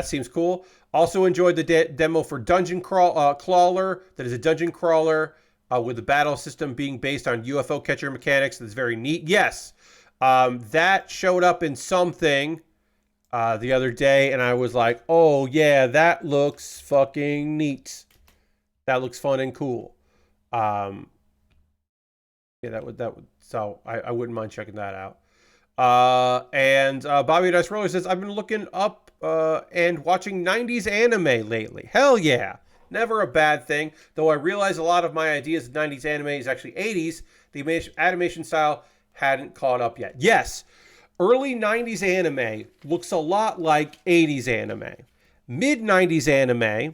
seems cool. Also enjoyed the demo for Dungeon Crawler. That is a dungeon crawler with the battle system being based on UFO catcher mechanics. That's very neat. Yes, that showed up in something the other day, and I was like, oh yeah, that looks fucking neat. That looks fun and cool. Yeah, that would. So I wouldn't mind checking that out. And Bobby Dice Roller says, I've been looking up and watching 90s anime lately. Hell yeah. Never a bad thing. Though I realize a lot of my ideas of 90s anime is actually 80s. The animation style hadn't caught up yet. Yes. Early 90s anime looks a lot like 80s anime. Mid 90s anime,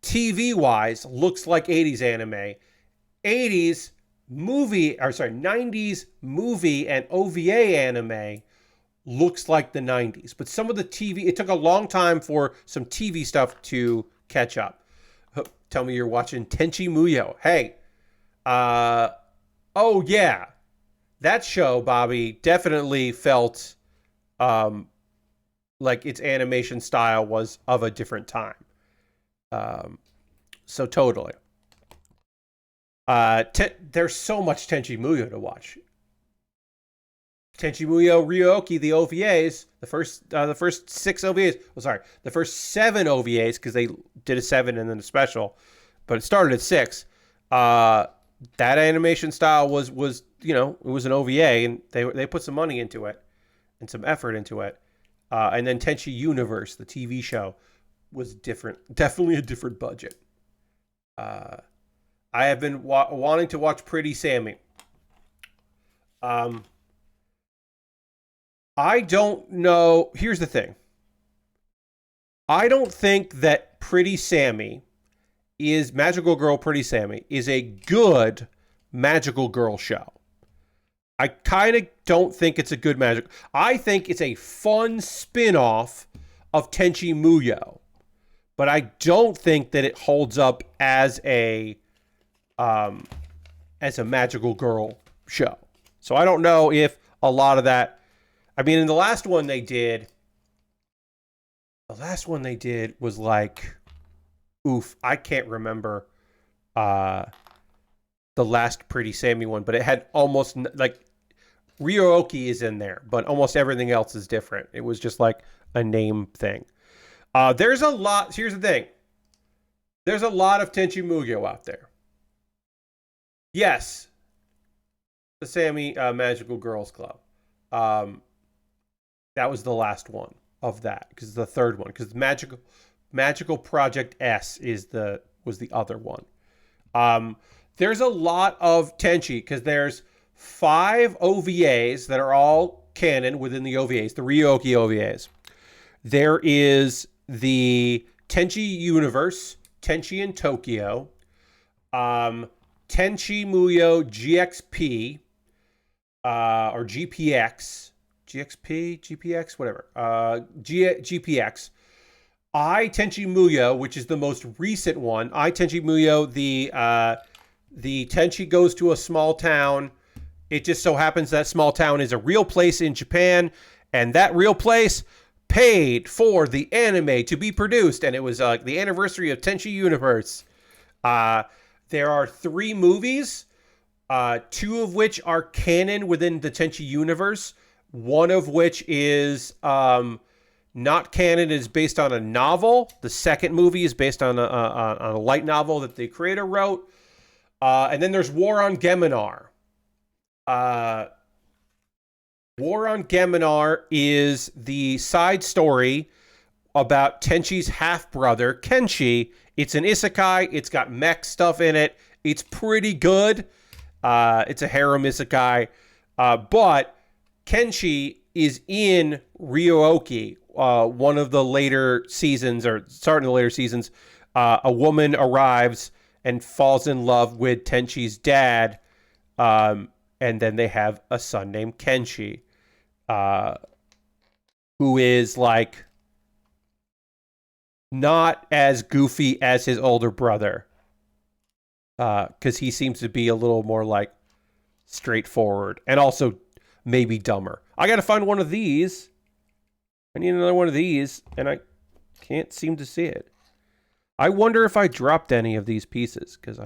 TV-wise, looks like 80s anime. 90s movie and OVA anime looks like the 90s. But some of the TV, it took a long time for some TV stuff to catch up. Tell me you're watching Tenchi Muyo. Hey, oh yeah, that show, Bobby, definitely felt like its animation style was of a different time. So totally. There's so much Tenchi Muyo to watch. Tenchi Muyo Ryoki, the OVAs, the first 6 OVAs. Well, sorry, the first 7 OVAs, because they did a 7 and then a special, but it started at 6. That animation style was it was an OVA, and they put some money into it and some effort into it. And then Tenchi Universe, the TV show, was different, definitely a different budget. I have been wanting to watch Pretty Sammy. I don't know. Here's the thing. I don't think that Pretty Sammy Magical Girl Pretty Sammy is a good Magical Girl show. I kind of don't think it's a good magic. I think it's a fun spin-off of Tenchi Muyo. But I don't think that it holds up as a as a magical girl show. So I don't know if a lot of that, I mean, in the last one they did was like, oof, I can't remember the last Pretty Sammy one, but it had almost like Ryo-Oki is in there, but almost everything else is different. It was just like a name thing. There's a lot. Here's the thing. There's a lot of Tenchi Muyo out there. Yes, the Sammy Magical Girls Club. That was the last one of that, because the third one, because Magical Project S was the other one. There's a lot of Tenchi, because there's 5 OVAs that are all canon within the OVAs, the Ryo-Oki OVAs. There is the Tenchi Universe, Tenchi in Tokyo, Tenchi Muyo GXP, or GPX, GXP, GPX, whatever, GPX. Tenchi Muyo, which is the most recent one. Tenchi Muyo, the Tenchi goes to a small town. It just so happens that small town is a real place in Japan, and that real place paid for the anime to be produced, and it was the anniversary of Tenchi Universe. There are 3 movies, 2 of which are canon within the Tenchi Universe. One of which is not canon, is based on a novel. The second movie is based on a light novel that the creator wrote. And then there's War on Geminar. War on Geminar is the side story about Tenchi's half-brother, Kenshi. It's an isekai. It's got mech stuff in it. It's pretty good. It's a harem isekai. But Kenshi is in Ryo-Oki, one of the later seasons, or starting the later seasons. A woman arrives and falls in love with Tenchi's dad, and then they have a son named Kenshi, who is like not as goofy as his older brother, because he seems to be a little more like straightforward and also maybe dumber. I gotta find one of these. I need another one of these, and I can't seem to see it. I wonder if I dropped any of these pieces, because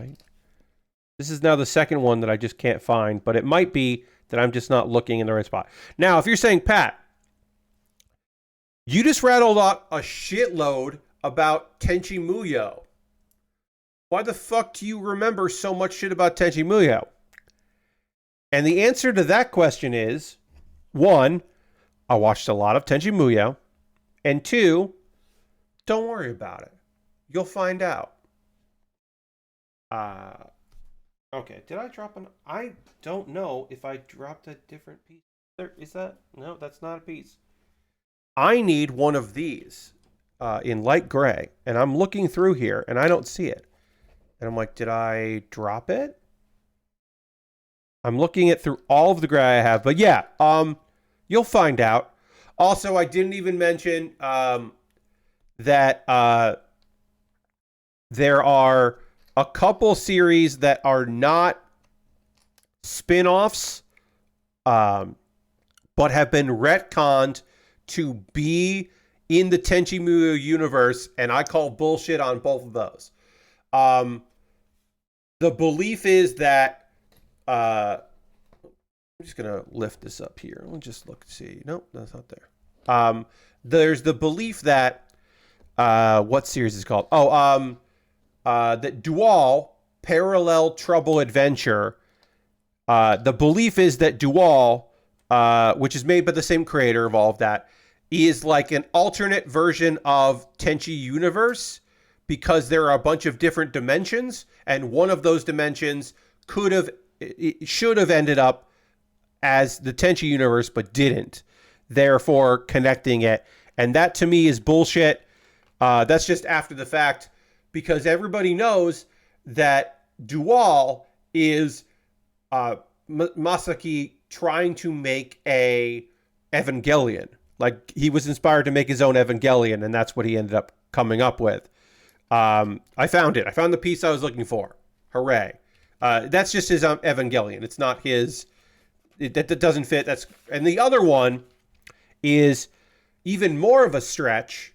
this is now the second one that I just can't find, but it might be that I'm just not looking in the right spot. Now, if you're saying, Pat, you just rattled off a shitload about Tenchi Muyo. Why the fuck do you remember so much shit about Tenchi Muyo? And the answer to that question is, 1, I watched a lot of Tenchi Muyo, and 2, don't worry about it. You'll find out. Okay, did I drop an... I don't know if I dropped a different piece. Is that... No, that's not a piece. I need one of these in light gray, and I'm looking through here, and I don't see it. And I'm like, did I drop it? I'm looking it through all of the gray I have, but yeah, you'll find out. Also, I didn't even mention that there are a couple series that are not spin-offs, but have been retconned to be in the Tenchi Muyo universe, and I call bullshit on both of those. The belief is that I'm just gonna lift this up here. Let me just look and see. Nope, that's not there. There's the belief that what series is it called? That Dual Parallel Trouble Adventure. The belief is that Dual, which is made by the same creator of all of that, is like an alternate version of Tenchi Universe, because there are a bunch of different dimensions, and one of those dimensions should have ended up as the Tenchi Universe, but didn't, therefore connecting it. And that to me is bullshit. That's just after the fact, because everybody knows that Dual is Masaki trying to make a Evangelion. Like, he was inspired to make his own Evangelion, and that's what he ended up coming up with. I found it. I found the piece I was looking for. Hooray. That's just his Evangelion. It's not his. That doesn't fit. And the other one is even more of a stretch.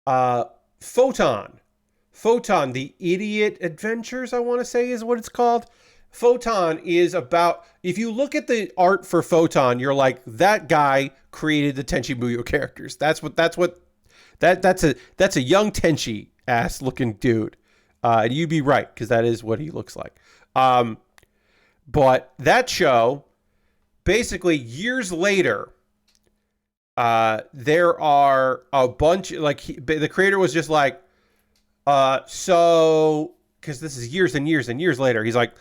Photon, the Idiot Adventures, I want to say is what it's called. Photon is about, if you look at the art for Photon, you're like, that guy created the Tenchi Muyo characters. That's a young Tenchi ass looking dude. And you'd be right, because that is what he looks like. But that show, basically years later, there are a bunch, the creator was just like, so, because this is years and years and years later, he's like,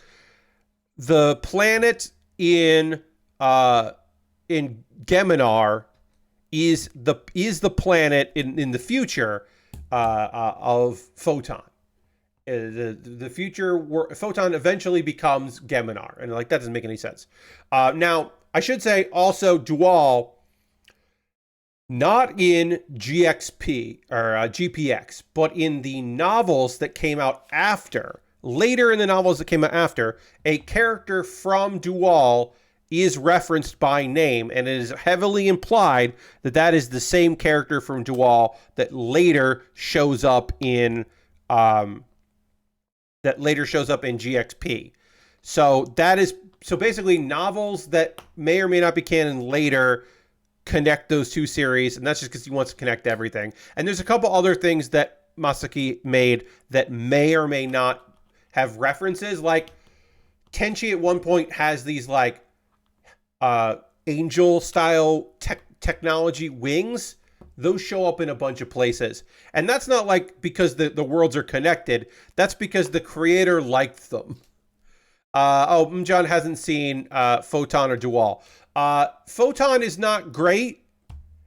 the planet in Geminar is the planet in the future of Photon. The future Photon eventually becomes Geminar, and like that doesn't make any sense. Now I should say also Dual, not in GXP or GPX, but in the novels that came out after. Later in the novels that came out after, a character from Dual is referenced by name, and it is heavily implied that that is the same character from Dual that later shows up in GXP. So basically novels that may or may not be canon later connect those two series, and that's just because he wants to connect everything. And there's a couple other things that Masaki made that may or may not have references, like Tenchi at one point has these like angel style technology wings. Those show up in a bunch of places, and that's not like because the worlds are connected. That's because the creator liked them. John hasn't seen Photon or Dual. Photon is not great.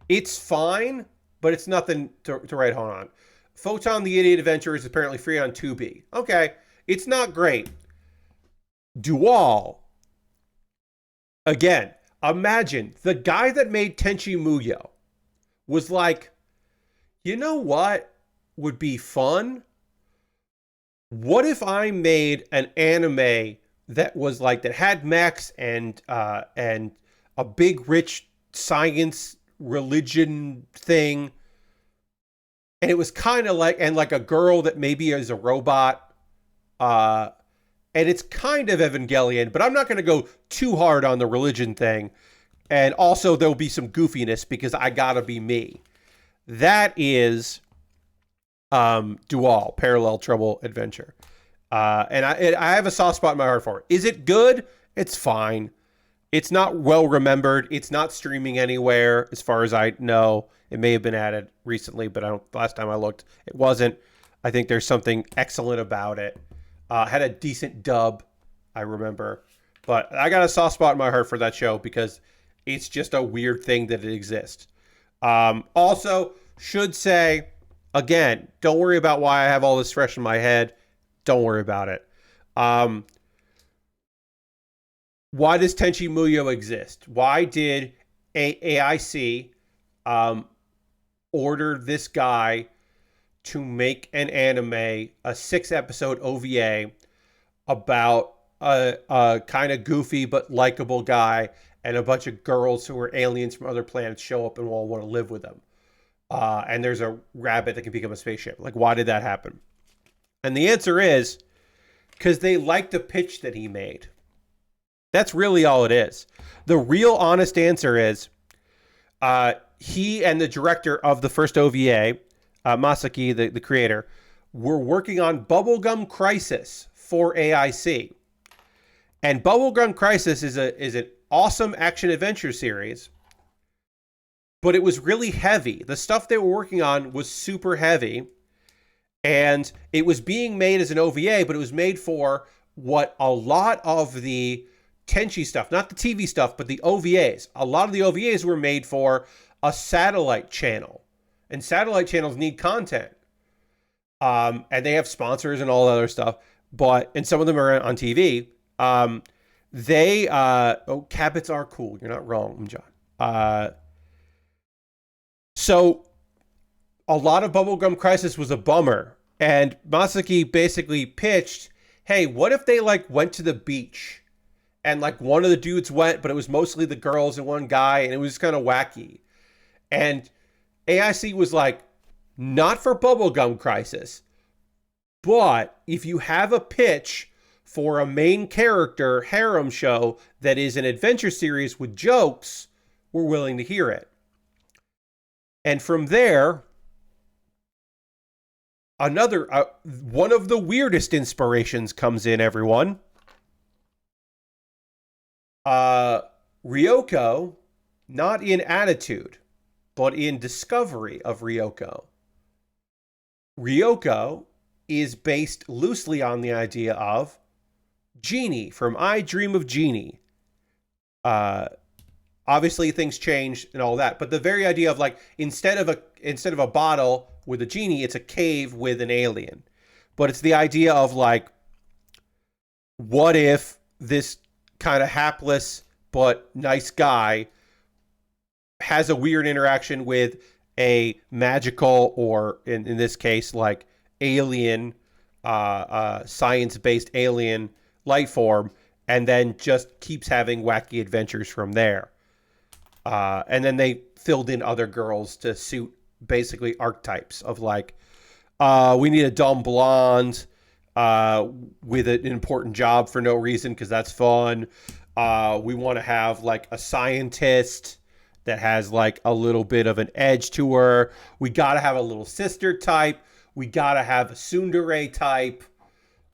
It's fine, but it's nothing to write home on. Photon the Idiot Adventure is apparently free on Tubi. Okay. It's not great. Dual. Again, imagine the guy that made Tenchi Muyo was like, you know what would be fun? What if I made an anime that was like, that had mechs and a big rich science religion thing, and it was kind of like, and like a girl that maybe is a robot. And it's kind of Evangelion, but I'm not going to go too hard on the religion thing. And also there'll be some goofiness because I gotta be me. That is Dual, Parallel Trouble Adventure. And I have a soft spot in my heart for it. Is it good? It's fine. It's not well remembered. It's not streaming anywhere as far as I know. It may have been added recently, but last time I looked, it wasn't. I think there's something excellent about it. Had a decent dub, I remember. But I got a soft spot in my heart for that show because it's just a weird thing that it exists. Also, should say, again, don't worry about why I have all this fresh in my head. Don't worry about it. Why does Tenchi Muyo exist? Why did AIC order this guy to make an anime, a 6-episode OVA about a kind of goofy but likable guy and a bunch of girls who are aliens from other planets show up and will want to live with them. And there's a rabbit that can become a spaceship. Like, why did that happen? And the answer is because they liked the pitch that he made. That's really all it is. The real honest answer is he and the director of the first OVA, Masaki, the creator, were working on Bubblegum Crisis for AIC. And Bubblegum Crisis is an awesome action-adventure series, but it was really heavy. The stuff they were working on was super heavy, and it was being made as an OVA, but it was made for what a lot of the Tenchi stuff, not the TV stuff, but the OVAs. A lot of the OVAs were made for a satellite channel. And satellite channels need content. And they have sponsors and all that other stuff. And some of them are on TV. Cabits are cool. You're not wrong, John. So a lot of Bubblegum Crisis was a bummer. And Masaki basically pitched, hey, what if they like went to the beach and like one of the dudes went, but it was mostly the girls and one guy, and it was kind of wacky. And AIC was like, not for Bubblegum Crisis, but if you have a pitch for a main character harem show that is an adventure series with jokes, we're willing to hear it. And from there, another one of the weirdest inspirations comes in, everyone. Ryoko, not in attitude, but in discovery of Ryoko. Ryoko is based loosely on the idea of Genie from I Dream of Genie. Obviously things change and all that, but the very idea of like instead of a bottle with a genie, it's a cave with an alien. But it's the idea of like, what if this kind of hapless but nice guy has a weird interaction with a magical, or in this case, like alien, science-based alien life form, and then just keeps having wacky adventures from there. And then they filled in other girls to suit basically archetypes of like, we need a dumb blonde with an important job for no reason because that's fun. We want to have like a scientist that has like a little bit of an edge to her. We got to have a little sister type. We got to have a tsundere type.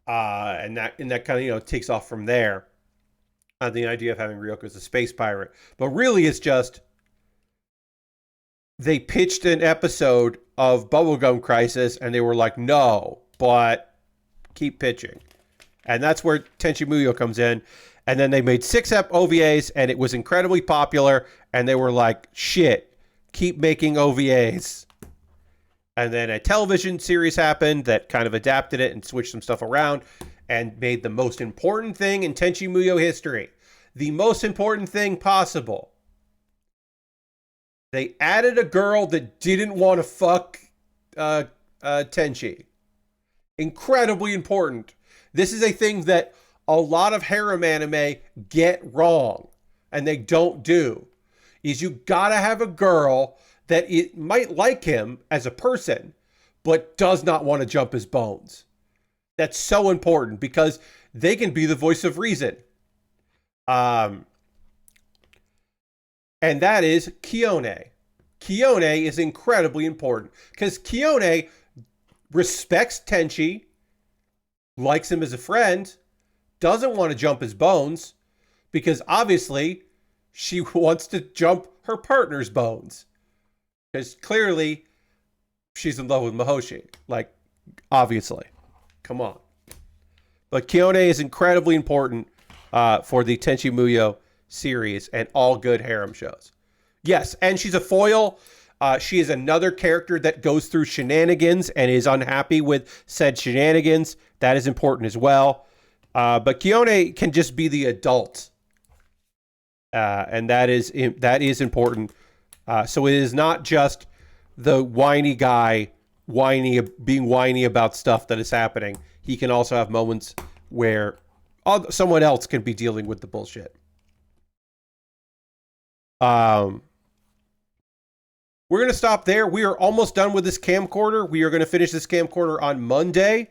And that kind of, takes off from there. The idea of having Ryoko as a space pirate. But really it's just, they pitched an episode of Bubblegum Crisis and they were like, no, but keep pitching. And that's where Tenchi Muyo comes in. And then they made 6 OVAs and it was incredibly popular. And they were like, shit, keep making OVAs. And then a television series happened that kind of adapted it and switched some stuff around and made the most important thing in Tenchi Muyo history. The most important thing possible. They added a girl that didn't want to fuck Tenchi. Incredibly important. This is a thing that a lot of harem anime get wrong, and they don't do, is you gotta have a girl that it might like him as a person, but does not want to jump his bones. That's so important because they can be the voice of reason. And that is Kione. Kione is incredibly important because Kione respects Tenchi, likes him as a friend, doesn't want to jump his bones because obviously she wants to jump her partner's bones because clearly she's in love with Mahoshi. Like, obviously. Come on. But Kione is incredibly important for the Tenchi Muyo series and all good harem shows. Yes, and she's a foil. She is another character that goes through shenanigans and is unhappy with said shenanigans. That is important as well. But Kione can just be the adult. And that is important. So it is not just the whiny guy being whiny about stuff that is happening. He can also have moments where someone else can be dealing with the bullshit. We're going to stop there. We are almost done with this camcorder. We are going to finish this camcorder on Monday.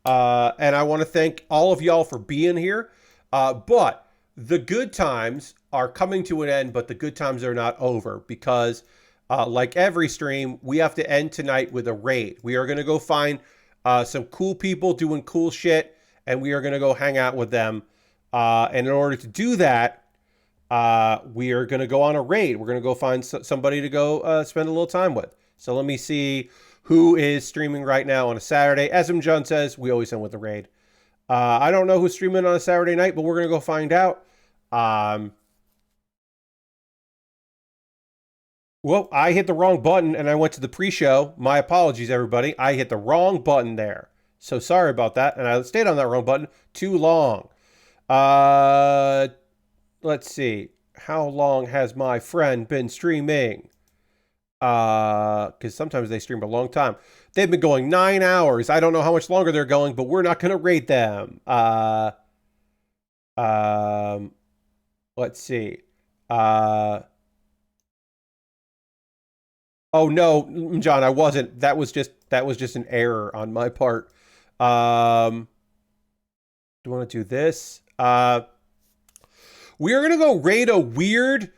And I want to thank all of y'all for being here. But the good times are coming to an end, but the good times are not over because like every stream, we have to end tonight with a raid. We are going to go find some cool people doing cool shit, and we are going to go hang out with them. And in order to do that, we are going to go on a raid. We're going to go find somebody to go spend a little time with. So let me see who is streaming right now on a Saturday. As John says, we always end with a raid. I don't know who's streaming on a Saturday night, but we're going to go find out. Well, I hit the wrong button and I went to the pre-show. My apologies, everybody. I hit the wrong button there. So sorry about that. And I stayed on that wrong button too long. Let's see. How long has my friend been streaming? Because sometimes they stream a long time. They've been going 9 hours. I don't know how much longer they're going, but we're not going to rate them. Let's see. Oh no, John, I wasn't. That was just an error on my part. Do you want to do this? We are gonna go rate a weird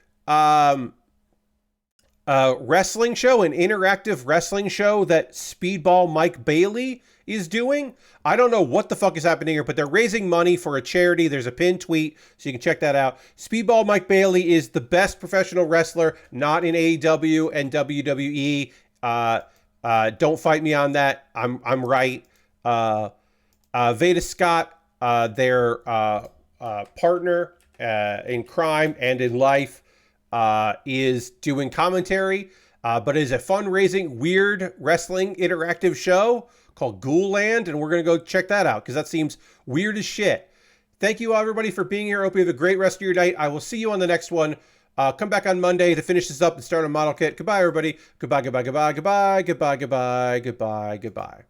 wrestling show, an interactive wrestling show that Speedball Mike Bailey is doing. I don't know what the fuck is happening here, but they're raising money for a charity. There's a pinned tweet, so you can check that out. Speedball Mike Bailey is the best professional wrestler, not in AEW and WWE. Don't fight me on that. I'm right. Veda Scott, their partner in crime and in life, is doing commentary, but is a fundraising, weird wrestling interactive show called Ghouland, and we're going to go check that out because that seems weird as shit. Thank you, everybody, for being here. I hope you have a great rest of your night. I will see you on the next one. Come back on Monday to finish this up and start a model kit. Goodbye, everybody. Goodbye, goodbye, goodbye, goodbye, goodbye, goodbye, goodbye, goodbye.